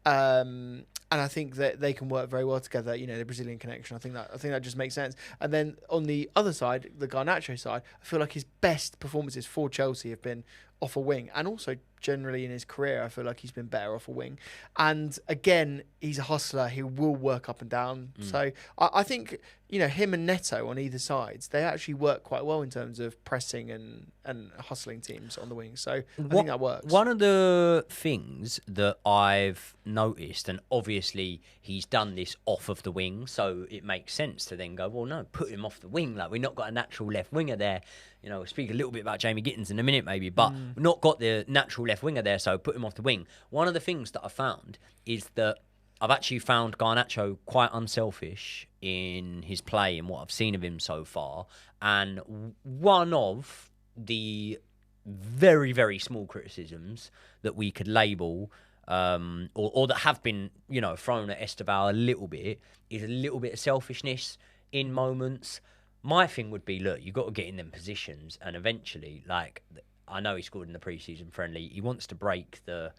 And I think that they can work very well together, you know, the Brazilian connection. I think that just makes sense. And then on the other side, the Garnacho side, I feel like his best performances for Chelsea have been off a wing, and also generally in his career, I feel like he's been better off a wing. And again, he's a hustler. He will work up and down. So I think, you know, him and Neto on either sides, they actually work quite well in terms of pressing and hustling teams on the wing. So I think that works. One of the things that I've noticed, and obviously he's done this off of the wing, so it makes sense to then go, well, no, put him off the wing. Like, we've not got a natural left winger there. You know, we'll speak a little bit about Jamie Gittins in a minute maybe, but we've not got the natural left winger there, so put him off the wing. One of the things that I found is that I've actually found Garnacho quite unselfish in his play and what I've seen of him so far. And one of the very, very small criticisms that we could label or that have been, you know, thrown at Esteval a little bit is a little bit of selfishness in moments. My thing would be, look, you've got to get in them positions, and eventually, like, I know he scored in the pre-season friendly. He wants to break the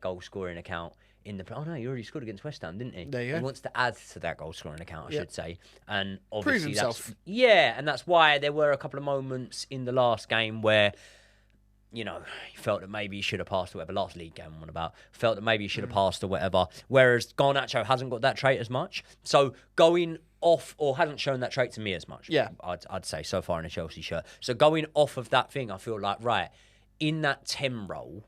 goal scoring account in the. Oh no, he already scored against West Ham, didn't he? There you go. He wants to add to that goal scoring account, I should say, and obviously prove himself. And that's why there were a couple of moments in the last game where, you know, he felt that maybe he should have passed or whatever. Last league game I'm on about. Felt that maybe he should have passed or whatever. Whereas Garnacho hasn't got that trait as much. So going off, or hasn't shown that trait to me as much. Yeah. I'd say so far in a Chelsea shirt. So going off of that thing, I feel like, right, in that 10 role,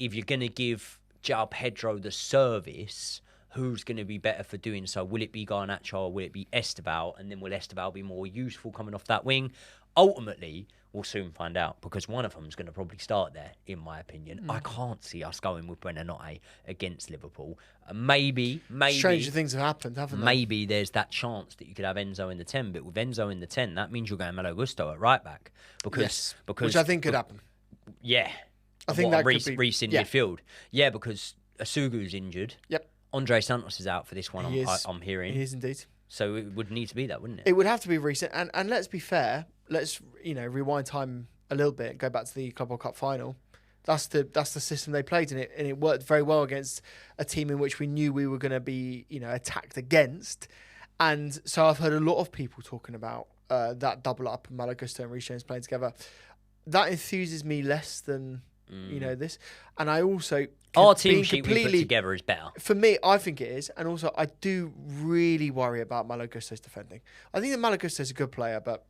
if you're going to give João Pedro the service, who's going to be better for doing so? Will it be Garnacho or will it be Esteval? And then will Esteval be more useful coming off that wing? Ultimately, we'll soon find out, because one of them is going to probably start there, in my opinion. I can't see us going with Buonanotte against Liverpool. Maybe. Stranger things have happened, haven't they? Maybe there's that chance that you could have Enzo in the 10, but with Enzo in the 10, that means you're going Malo Gusto at right back. Because which I think could happen. Yeah. I think that could be... Reece in midfield. Yeah, because Asugu's injured. Yep. Andre Santos is out for this one, I'm hearing. He is indeed. So it would need to be that, wouldn't it? It would have to be recent. And let's be fair. Let's, you know, rewind time a little bit. Go back to the Club World Cup final. That's the system they played, and it worked very well against a team in which we knew we were going to be, you know, attacked against. And so I've heard a lot of people talking about that double up, Malo Gusto and Reece James playing together. That enthuses me less than, you know, this. And I also... Our team sheet we put together is better. For me, I think it is. And also, I do really worry about Malo Gusto's defending. I think that Malo Gusto's a good player, but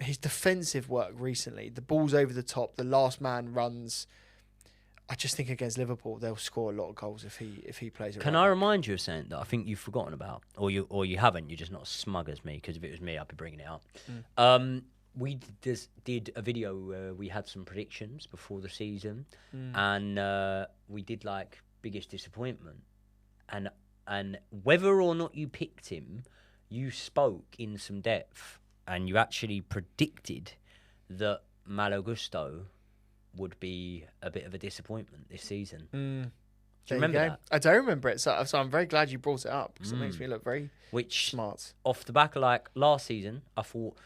his defensive work recently, the balls over the top, the last man runs... I just think against Liverpool, they'll score a lot of goals if he plays. Can I remind you of something that I think you've forgotten about? Or you haven't, you're just not as smug as me, because if it was me, I'd be bringing it up. We did a video where we had some predictions before the season, and we did like biggest disappointment, and whether or not you picked him, you spoke in some depth, and you actually predicted that Malo Gusto would be a bit of a disappointment this season. Do you remember that? I don't remember it, so I'm very glad you brought it up, because it makes me look very smart. Off the back of like last season, I thought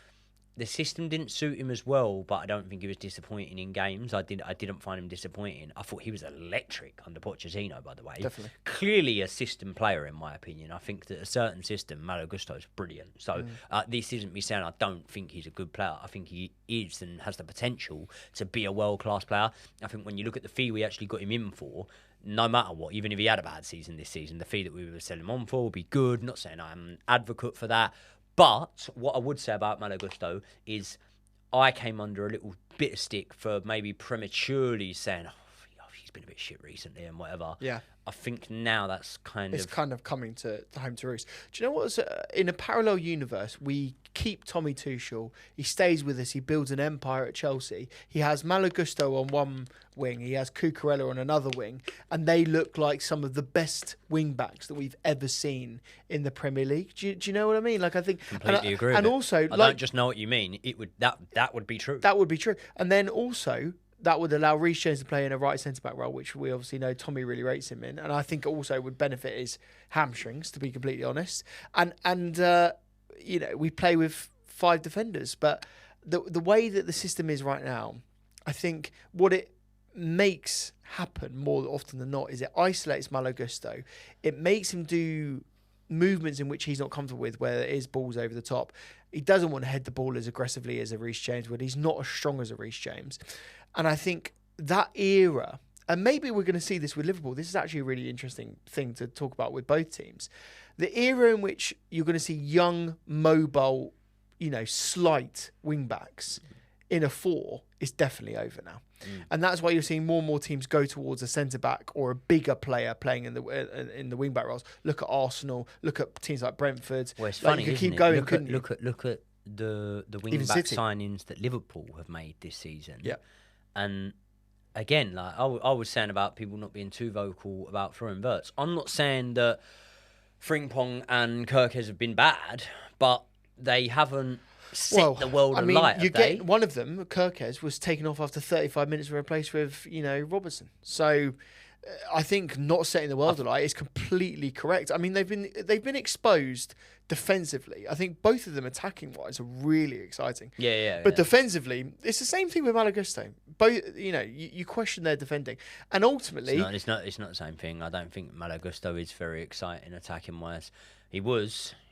the system didn't suit him as well, but I don't think he was disappointing in games. I didn't find him disappointing. I thought he was electric under Pochettino, by the way. Definitely. Clearly a system player, in my opinion. I think that a certain system, Malo Gusto is brilliant. So this isn't me saying I don't think he's a good player. I think he is and has the potential to be a world-class player. I think when you look at the fee we actually got him in for, no matter what, even if he had a bad season this season, the fee that we were selling him on for would be good. Not saying I'm an advocate for that. But what I would say about Malo Gusto is I came under a little bit of stick for maybe prematurely saying, oh, he's been a bit shit recently and whatever. Yeah. I think now that's it's kind of coming to home to roost. Do you know what's in a parallel universe? We keep Tommy Tuchel. He stays with us. He builds an empire at Chelsea. He has Malo Gusto on one wing. He has Cucurella on another wing, and they look like some of the best wing backs that we've ever seen in the Premier League. Do you know what I mean? Like, I think completely agree. And with also, it. I don't just know what you mean. It would that would be true. That would be true. And then also, that would allow Reece James to play in a right centre-back role, which we obviously know Tommy really rates him in. And I think also would benefit his hamstrings, to be completely honest. And you know, we play with 5 defenders. But the way that the system is right now, I think what it makes happen more often than not is it isolates Malo Gusto. It makes him do movements in which he's not comfortable with, where it is balls over the top. He doesn't want to head the ball as aggressively as a Reece James would. He's not as strong as a Reece James. And I think that era, and maybe we're going to see this with Liverpool, this is actually a really interesting thing to talk about with both teams. The era in which you're going to see young, mobile, you know, slight wing-backs in a 4 is definitely over now. And that's why you're seeing more and more teams go towards a centre-back or a bigger player playing in the wing-back roles. Look at Arsenal, look at teams like Brentford. Well, it's funny, you could isn't keep it? going, Look at the wing-back signings that Liverpool have made this season. Yeah. And again, like I was saying about people not being too vocal about throwing verts. I'm not saying that Frimpong and Kirkes have been bad, but they haven't set the world alight. You get one of them, Kirkes, was taken off after 35 minutes and replaced with, you know, Robertson. So I think not setting the world alight is completely correct. I mean, they've been exposed defensively. I think both of them attacking wise are really exciting. But defensively, it's the same thing with Malo Gusto. Both, you know, you question their defending, and ultimately, it's not the same thing. I don't think Malo Gusto is very exciting attacking wise. He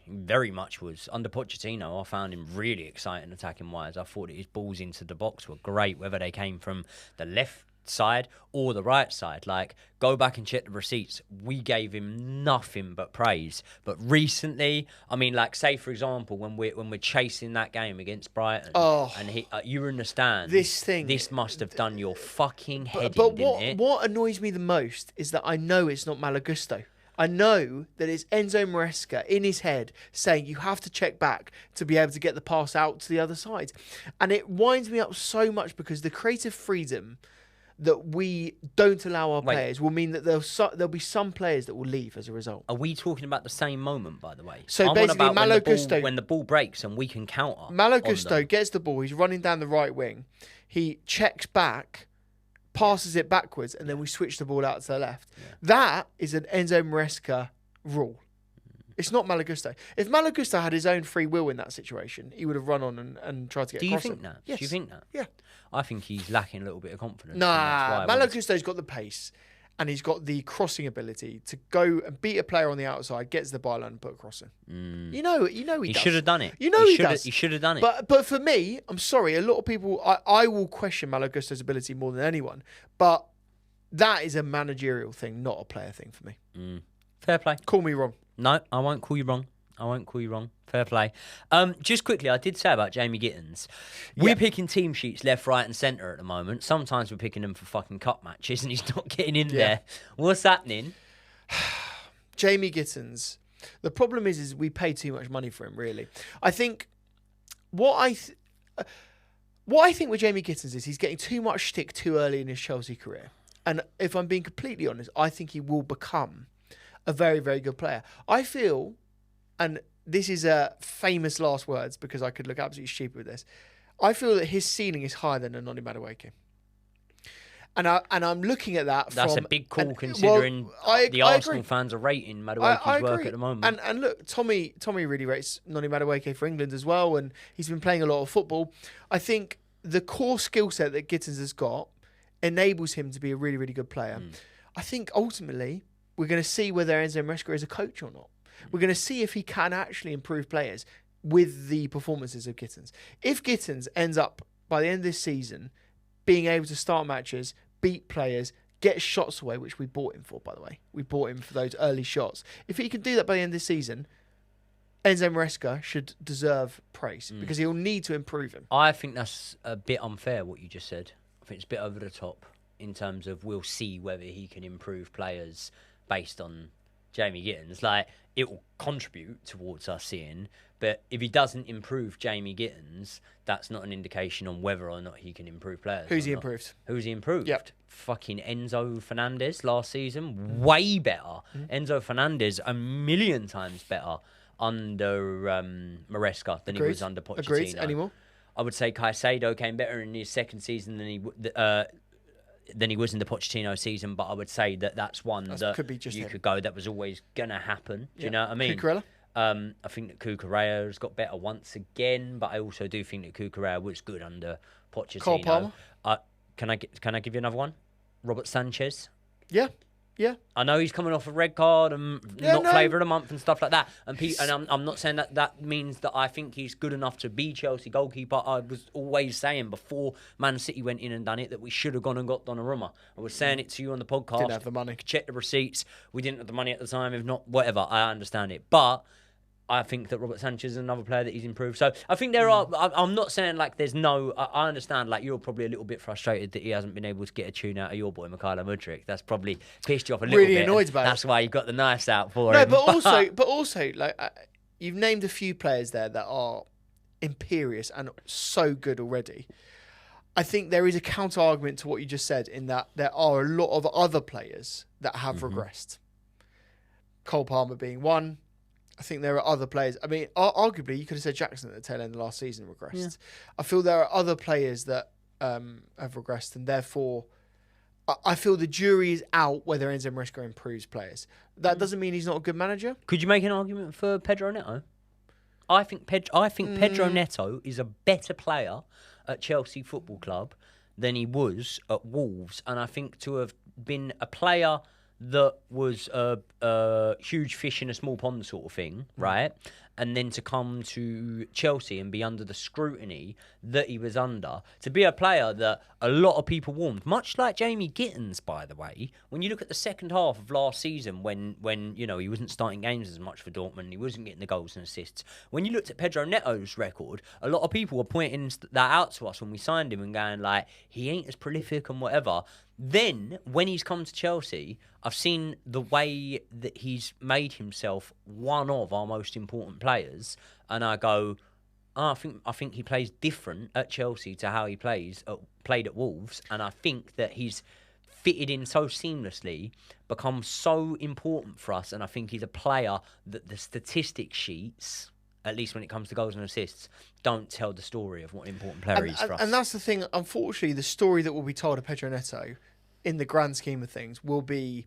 very much was under Pochettino. I found him really exciting attacking wise. I thought that his balls into the box were great, whether they came from the left side or the right side. Like, go back and check the receipts. We gave him nothing but praise. But recently, I mean, like, say for example, when we're chasing that game against Brighton, and you were in the stand. This must have done your fucking head in, didn't it? What annoys me the most is that I know it's not Malo Gusto. I know that it's Enzo Maresca in his head saying you have to check back to be able to get the pass out to the other side. And it winds me up so much because the creative freedom that we don't allow our players will mean that there'll be some players that will leave as a result. Are we talking about the same moment, by the way? So basically, Malo Gusto, when the ball breaks and we can counter. Malo Gusto gets the ball. He's running down the right wing. He checks back, passes it backwards, and then we switch the ball out to the left. Yeah. That is an Enzo Maresca rule. It's not Malo Gusto. If Malo Gusto had his own free will in that situation, he would have run on and tried to get across. Do you think that? Yes. Do you think that? Yeah. I think he's lacking a little bit of confidence. Nah, Malo Gusto's got the pace and he's got the crossing ability to go and beat a player on the outside, gets the byline and put a cross in. You know he does. He should have done it. You know he does. He should have done it. But for me, I'm sorry, a lot of people, I will question Malo Gusto's ability more than anyone, but that is a managerial thing, not a player thing for me. Fair play. Call me wrong. No, I won't call you wrong. Fair play. Just quickly, I did say about Jamie Gittins. We're picking team sheets left, right and centre at the moment. Sometimes we're picking them for fucking cup matches and he's not getting in there. What's happening? Jamie Gittins. The problem is we pay too much money for him, really. I think what I think with Jamie Gittins is he's getting too much shtick too early in his Chelsea career. And if I'm being completely honest, I think he will become a very, very good player. I feel, and this is famous last words because I could look absolutely stupid with this, I feel that his ceiling is higher than Noni Madueke. And I'm looking at that. That's a big call considering the Arsenal fans are rating Madueke's work at the moment. And look, Tommy really rates Noni Madueke for England as well, and he's been playing a lot of football. I think the core skill set that Gittins has got enables him to be a really, really good player. I think ultimately we're going to see whether Enzo Maresca is a coach or not. We're going to see if he can actually improve players with the performances of Gittins. If Gittins ends up, by the end of this season, being able to start matches, beat players, get shots away, which we bought him for, by the way. We bought him for those early shots. If he can do that by the end of this season, Enzo Maresca should deserve praise because he'll need to improve him. I think that's a bit unfair, what you just said. I think it's a bit over the top. in terms of we'll see whether he can improve players based on Jamie Gittins. Like, it will contribute towards us seeing, but if he doesn't improve Jamie Gittins, that's not an indication on whether or not he can improve players. Who's he improved? Who's he improved? Yep. Fucking Enzo Fernandez last season, way better. Enzo Fernandez a million times better under Maresca than he was under Pochettino. Agreed. Anymore? I would say Caicedo came better in his second season than he was in the Pochettino season, but I would say that's one that could be just you him. could go, that was always going to happen. Do you know what I mean? Cucurella? I think that Cucurella has got better once again, but I also do think that Cucurella was good under Pochettino. Cole Palmer? Can I give you another one? Robert Sanchez. Yeah. I know he's coming off a red card and flavour of the month and stuff like that. And I'm not saying that means that I think he's good enough to be Chelsea goalkeeper. I was always saying before Man City went in and done it that we should have gone and got Donnarumma. I was saying it to you on the podcast. Didn't have the money. Check the receipts. We didn't have the money at the time. If not, whatever. I understand it. But I think that Robert Sanchez is another player that he's improved. So I think there are. I'm not saying like there's no. I understand like you're probably a little bit frustrated that he hasn't been able to get a tune out of your boy Mykhailo Mudryk. That's probably pissed you off a little bit. Really annoyed about it. That's why you got the knives out for him. No, but also like you've named a few players there that are imperious and so good already. I think there is a counter argument to what you just said in that there are a lot of other players that have regressed. Cole Palmer being one. I think there are other players. I mean, arguably, you could have said Jackson at the tail end of last season regressed. Yeah. I feel there are other players that have regressed, and therefore, I feel the jury is out whether Enzo Maresca improves players. That doesn't mean he's not a good manager. Could you make an argument for Pedro Neto? I think Pedro Neto is a better player at Chelsea Football Club than he was at Wolves, and I think to have been a player that was a huge fish in a small pond sort of thing, right? And then to come to Chelsea and be under the scrutiny that he was under, to be a player that a lot of people warmed, much like Jamie Gittins, by the way. When you look at the second half of last season, when you know he wasn't starting games as much for Dortmund, he wasn't getting the goals and assists. When you looked at Pedro Neto's record, a lot of people were pointing that out to us when we signed him and going like, he ain't as prolific and whatever. Then, when he's come to Chelsea, I've seen the way that he's made himself one of our most important players, and I go, I think he plays different at Chelsea to how he played at Wolves, and I think that he's fitted in so seamlessly, become so important for us, and I think he's a player that the statistic sheets, at least when it comes to goals and assists, don't tell the story of what an important player he is for us. And that's the thing. Unfortunately, the story that will be told of Pedro Neto, in the grand scheme of things, will be,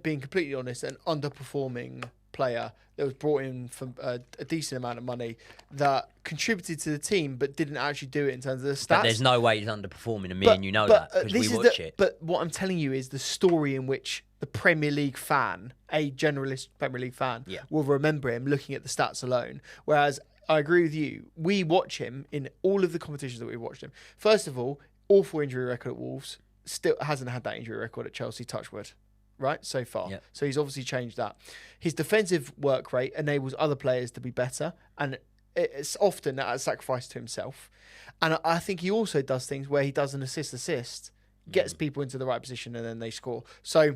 being completely honest, an underperforming player that was brought in for a decent amount of money that contributed to the team but didn't actually do it in terms of the stats. But there's no way he's underperforming, and and you know that because we watch it. But what I'm telling you is the story in which the Premier League fan, a generalist Premier League fan, will remember him looking at the stats alone. Whereas I agree with you, we watch him in all of the competitions that we watched him. First of all, awful injury record at Wolves. Still hasn't had that injury record at Chelsea, touchwood, right, so far. Yep. So he's obviously changed that. His defensive work rate enables other players to be better, and it's often at a sacrifice to himself. And I think he also does things where he does an assist, gets people into the right position, and then they score. So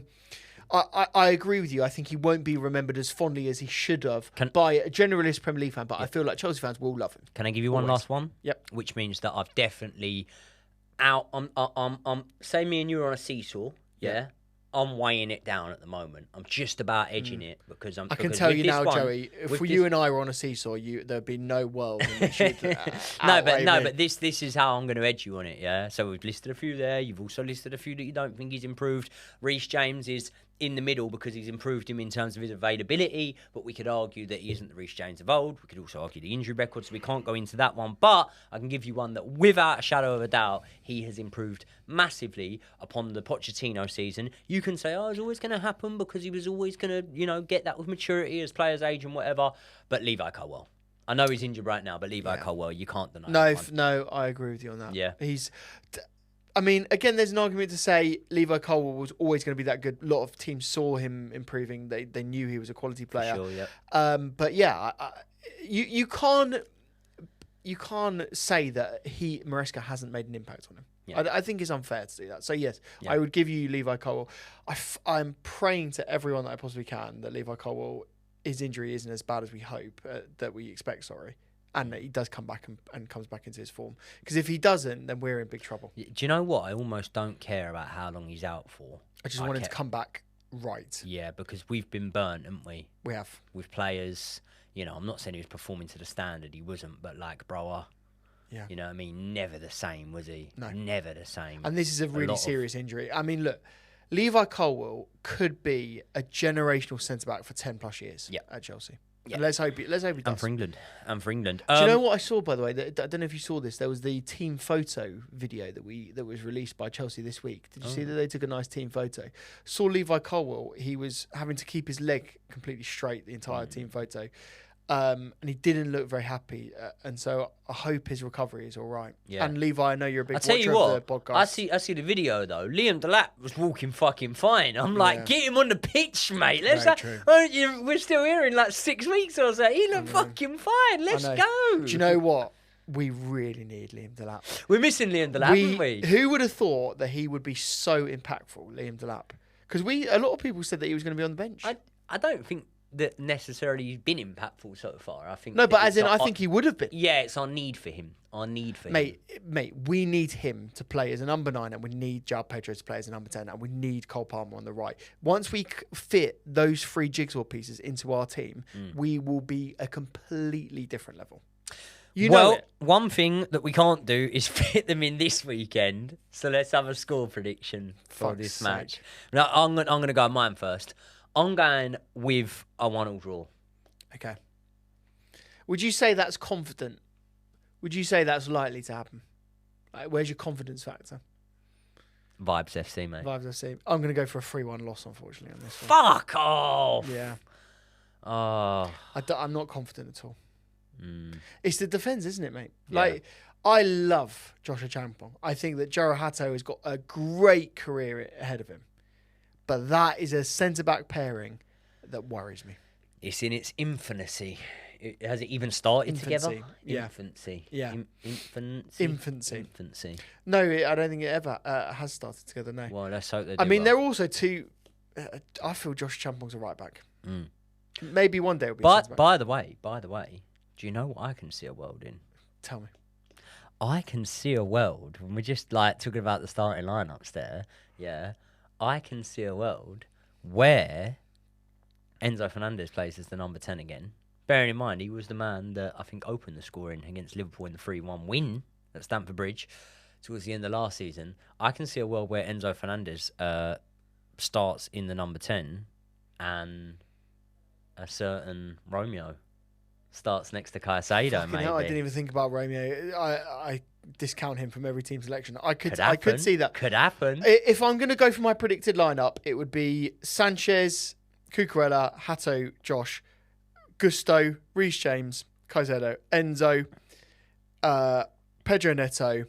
I agree with you. I think he won't be remembered as fondly as he should have by a generalist Premier League fan, but I feel like Chelsea fans will love him. Can I give you one last one? Yep. Which means that I've definitely say me and you are on a seesaw, yeah? I'm weighing it down at the moment. I'm just about edging it because I can tell you now, Joey. If you and I were on a seesaw, there'd be no world in which you'd but this is how I'm going to edge you on it. Yeah. So we've listed a few there. You've also listed a few that you don't think he's improved. Reece James is in the middle because he's improved him in terms of his availability, but we could argue that he isn't the Reece James of old. We could also argue the injury record, so we can't go into that one. But I can give you one that, without a shadow of a doubt, he has improved massively upon the Pochettino season. You can say, it's always going to happen because he was always going to, get that with maturity as players age and whatever. But Levi Colwill. I know he's injured right now, but Levi Colwill, you can't deny that. No, I agree with you on that. Yeah. Again, there's an argument to say Levi Colwill was always going to be that good. A lot of teams saw him improving. They knew he was a quality player. For sure, yeah. But yeah, you can't say that Maresca hasn't made an impact on him. Yeah. I think it's unfair to do that. So yes, Yeah. I would give you Levi Colwill. I'm praying to everyone that I possibly can that Levi Colwill, his injury isn't as bad as we hope, that we expect. Sorry. And that he does come back and comes back into his form. Because if he doesn't, then we're in big trouble. Do you know what? I almost don't care about how long he's out for. I just want him to come back right. Yeah, because we've been burnt, haven't we? We have. With players, I'm not saying he was performing to the standard. He wasn't, but like Brower, yeah. You know what I mean? Never the same, was he? No. Never the same. And this is a really serious injury. I mean, look, Levi Colwill could be a generational centre-back for 10 plus years at Chelsea. Yeah. And let's hope he does. And for England. Do you know what I saw, by the way? I don't know if you saw this. There was the team photo video that was released by Chelsea this week. Did you see that they took a nice team photo? Saw Levi Colwill. He was having to keep his leg completely straight the entire team photo. And he didn't look very happy. And so I hope his recovery is all right. Yeah. And Levi, I know you're a big watcher of the podcast. I see the video, though. Liam Delap was walking fucking fine. I'm like, get him on the pitch, mate. We're still here in like 6 weeks or so. He looked fucking fine. Let's go. Do you know what? We really need Liam Delap. We're missing Liam Delap, haven't we? Who would have thought that he would be so impactful, Liam Delap? Because a lot of people said that he was going to be on the bench. I don't think that necessarily he's been impactful so far. I think I think he would have been. Yeah, it's our need for him. Mate, we need him to play as a number 9, and we need João Pedro to play as a number 10, and we need Cole Palmer on the right. Once we fit those 3 jigsaw pieces into our team, we will be a completely different level. One thing that we can't do is fit them in this weekend. So let's have a score prediction for this match. Now, I'm going to go mine first. I'm going with a 1-1 draw. Okay. Would you say that's confident? Would you say that's likely to happen? Where's your confidence factor? Vibes FC, mate. Vibes FC. I'm going to go for a 3-1 loss, unfortunately, on this one. Fuck off! Yeah. Oh. I'm not confident at all. It's the defence, isn't it, mate? Yeah. I love Joshua Champong. I think that Joro Hato has got a great career ahead of him. But that is a centre-back pairing that worries me. It's in its infancy. Has it even started together? Yeah. Infancy. Yeah. Infancy. No, I don't think it ever has started together, no. Well, let's hope they do. I mean, they're also two... I feel Josh Champong's a right-back. Maybe one day it'll be a centre-back. By the way, do you know what I can see a world in? Tell me. I can see a world, when we're just like talking about the starting lineups there, yeah, I can see a world where Enzo Fernandez plays as the number 10 again. Bearing in mind, he was the man that I think opened the scoring against Liverpool in the 3-1 win at Stamford Bridge towards the end of last season. I can see a world where Enzo Fernandez starts in the number 10 and a certain Romeo starts next to Caicedo, maybe. I didn't even think about Romeo. I discount him from every team selection. I could see that. Could happen. If I'm going to go for my predicted lineup, it would be Sanchez, Cucurella, Hato, Josh, Gusto, Reece James, Caicedo, Enzo, Pedro Neto.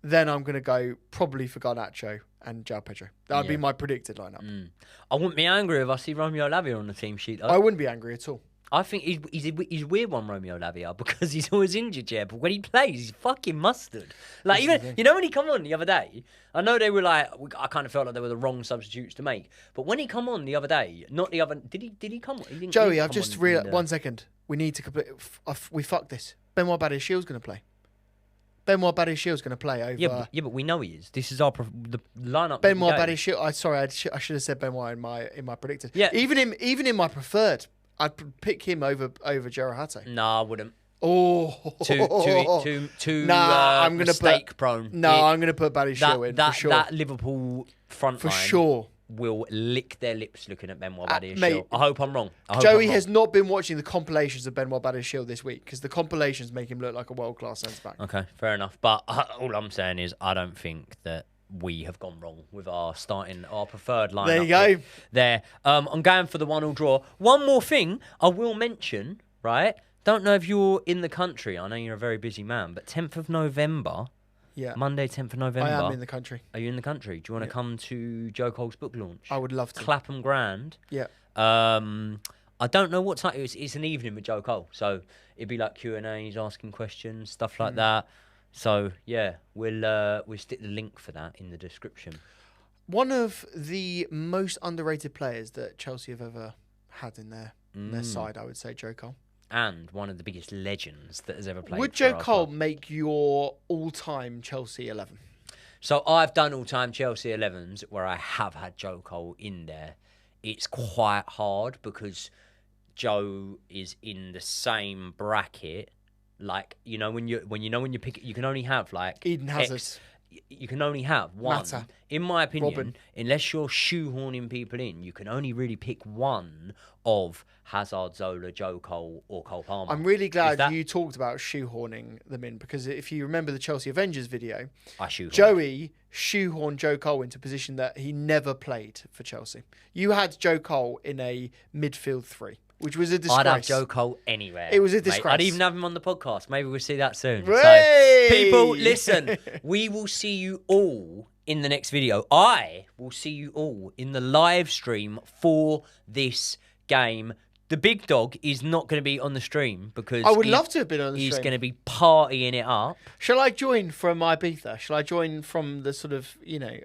Then I'm going to go probably for Garnacho and João Pedro. That would be my predicted lineup. I wouldn't be angry if I see Romeo Lavia on the team sheet, though. I wouldn't be angry at all. I think he's a weird one, Romeo Lavia, because he's always injured, yeah. But when he plays, he's fucking mustard. Like, even, when he come on the other day, I know they were like, I kind of felt like they were the wrong substitutes to make. But when he come on the other day, did he come on? He didn't, Joey, I've just realised, 1 second. We need to complete, we fucked this. Benoit Badiashiel's going to play. Benoit Badiashiel's going to play over... Yeah, but we know he is. This is the lineup. Benoit Badiashiel, I should have said Benoit in my predicted. Yeah. Even in my preferred... I'd pick him over Joro Hato. No, I wouldn't. Oh, too I'm gonna mistake prone. No, I'm going to put Badiashiel in for sure. That Liverpool front line for sure will lick their lips looking at Benoit Badiashiel. I hope I'm wrong. Joey has not been watching the compilations of Benoit Badiashiel this week because the compilations make him look like a world-class centre-back. Okay, fair enough. But all I'm saying is I don't think that we have gone wrong with our preferred lineup. There you go. There. I'm going for the 1-1 draw. One more thing I will mention, right? Don't know if you're in the country. I know you're a very busy man, but 10th of November. Yeah. Monday, 10th of November. I am in the country. Are you in the country? Do you want to come to JOEYK's book launch? I would love to. Clapham Grand. Yeah. I don't know what time. It's an evening with Joe Cole, so it'd be like Q&As, asking questions, stuff like that. So yeah, we'll stick the link for that in the description. One of the most underrated players that Chelsea have ever had in their side, I would say, Joe Cole. And one of the biggest legends that has ever played. Would Joe Cole make your all-time Chelsea 11? So I've done all-time Chelsea 11s where I have had Joe Cole in there. It's quite hard because Joe is in the same bracket. Like, when you pick it, you can only have like Eden Hazard. You can only have one. Mata. In my opinion, Robin. Unless you're shoehorning people in, you can only really pick one of Hazard, Zola, Joe Cole, or Cole Palmer. I'm really glad you talked about shoehorning them in, because if you remember the Chelsea Avengers video, Joey shoehorned Joe Cole into a position that he never played for Chelsea. You had Joe Cole in a midfield 3. Which was a disgrace. I'd have Joe Cole anywhere. It was a disgrace. Mate. I'd even have him on the podcast. Maybe we'll see that soon. Hey! So, people, listen. We will see you all in the next video. I will see you all in the live stream for this game. The big dog is not going to be on the stream because I would love to have been on the stream. He's going to be partying it up. Shall I join from Ibiza? Shall I join from the sort of,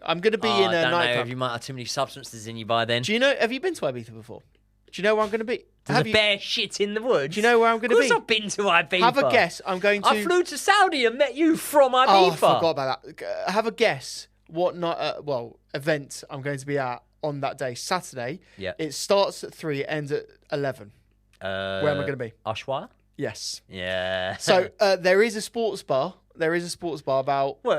I'm going to be in a nightclub. I don't know if you might have too many substances in you by then. Do you know, have you been to Ibiza before? Do you know where I'm going to be? There's a bear shit in the woods. Do you know where I'm going to be? Of course I've been to Ibiza. Have a guess. I flew to Saudi and met you from Ibiza. Oh, I forgot about that. Have a guess what event I'm going to be at on that day, Saturday. Yeah. It starts at 3, it ends at 11. Where am I going to be? Ushuaia? Yes. Yeah. So there is a sports bar. There is a sports bar about in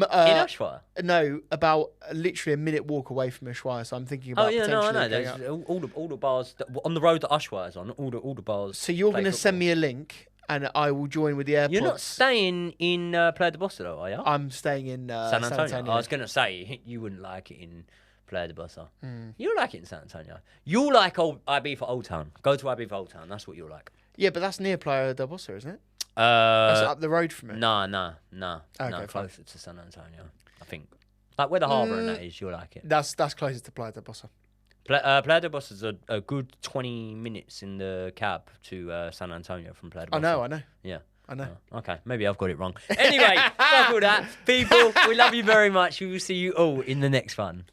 Ushuaia? No, about literally a minute walk away from Ushuaia. So I'm thinking about. Oh yeah, potentially I know. There's all the bars on the road that Ushuaia is on. All the bars. So you're going to send me a link, and I will join with the AirPods. You're not staying in Playa de Bossa, though, are you? I'm staying in San Antonio. I was going to say you wouldn't like it in Playa de Bossa. You'll like it in San Antonio. You'll like Ibiza Old Town. Go to Ibiza Old Town. That's what you'll like. Yeah, but that's near Playa de Bossa, isn't it? That's up the road from it. No. Okay, Closer to San Antonio, I think. Like where the harbour and that is, you'll like it. That's closer to Playa de Bossa. Playa de Bossa is a good 20 minutes in the cab to San Antonio from Playa de Bossa. I know. Yeah. I know. Okay, maybe I've got it wrong. Anyway, fuck all that. People, we love you very much. We will see you all in the next one.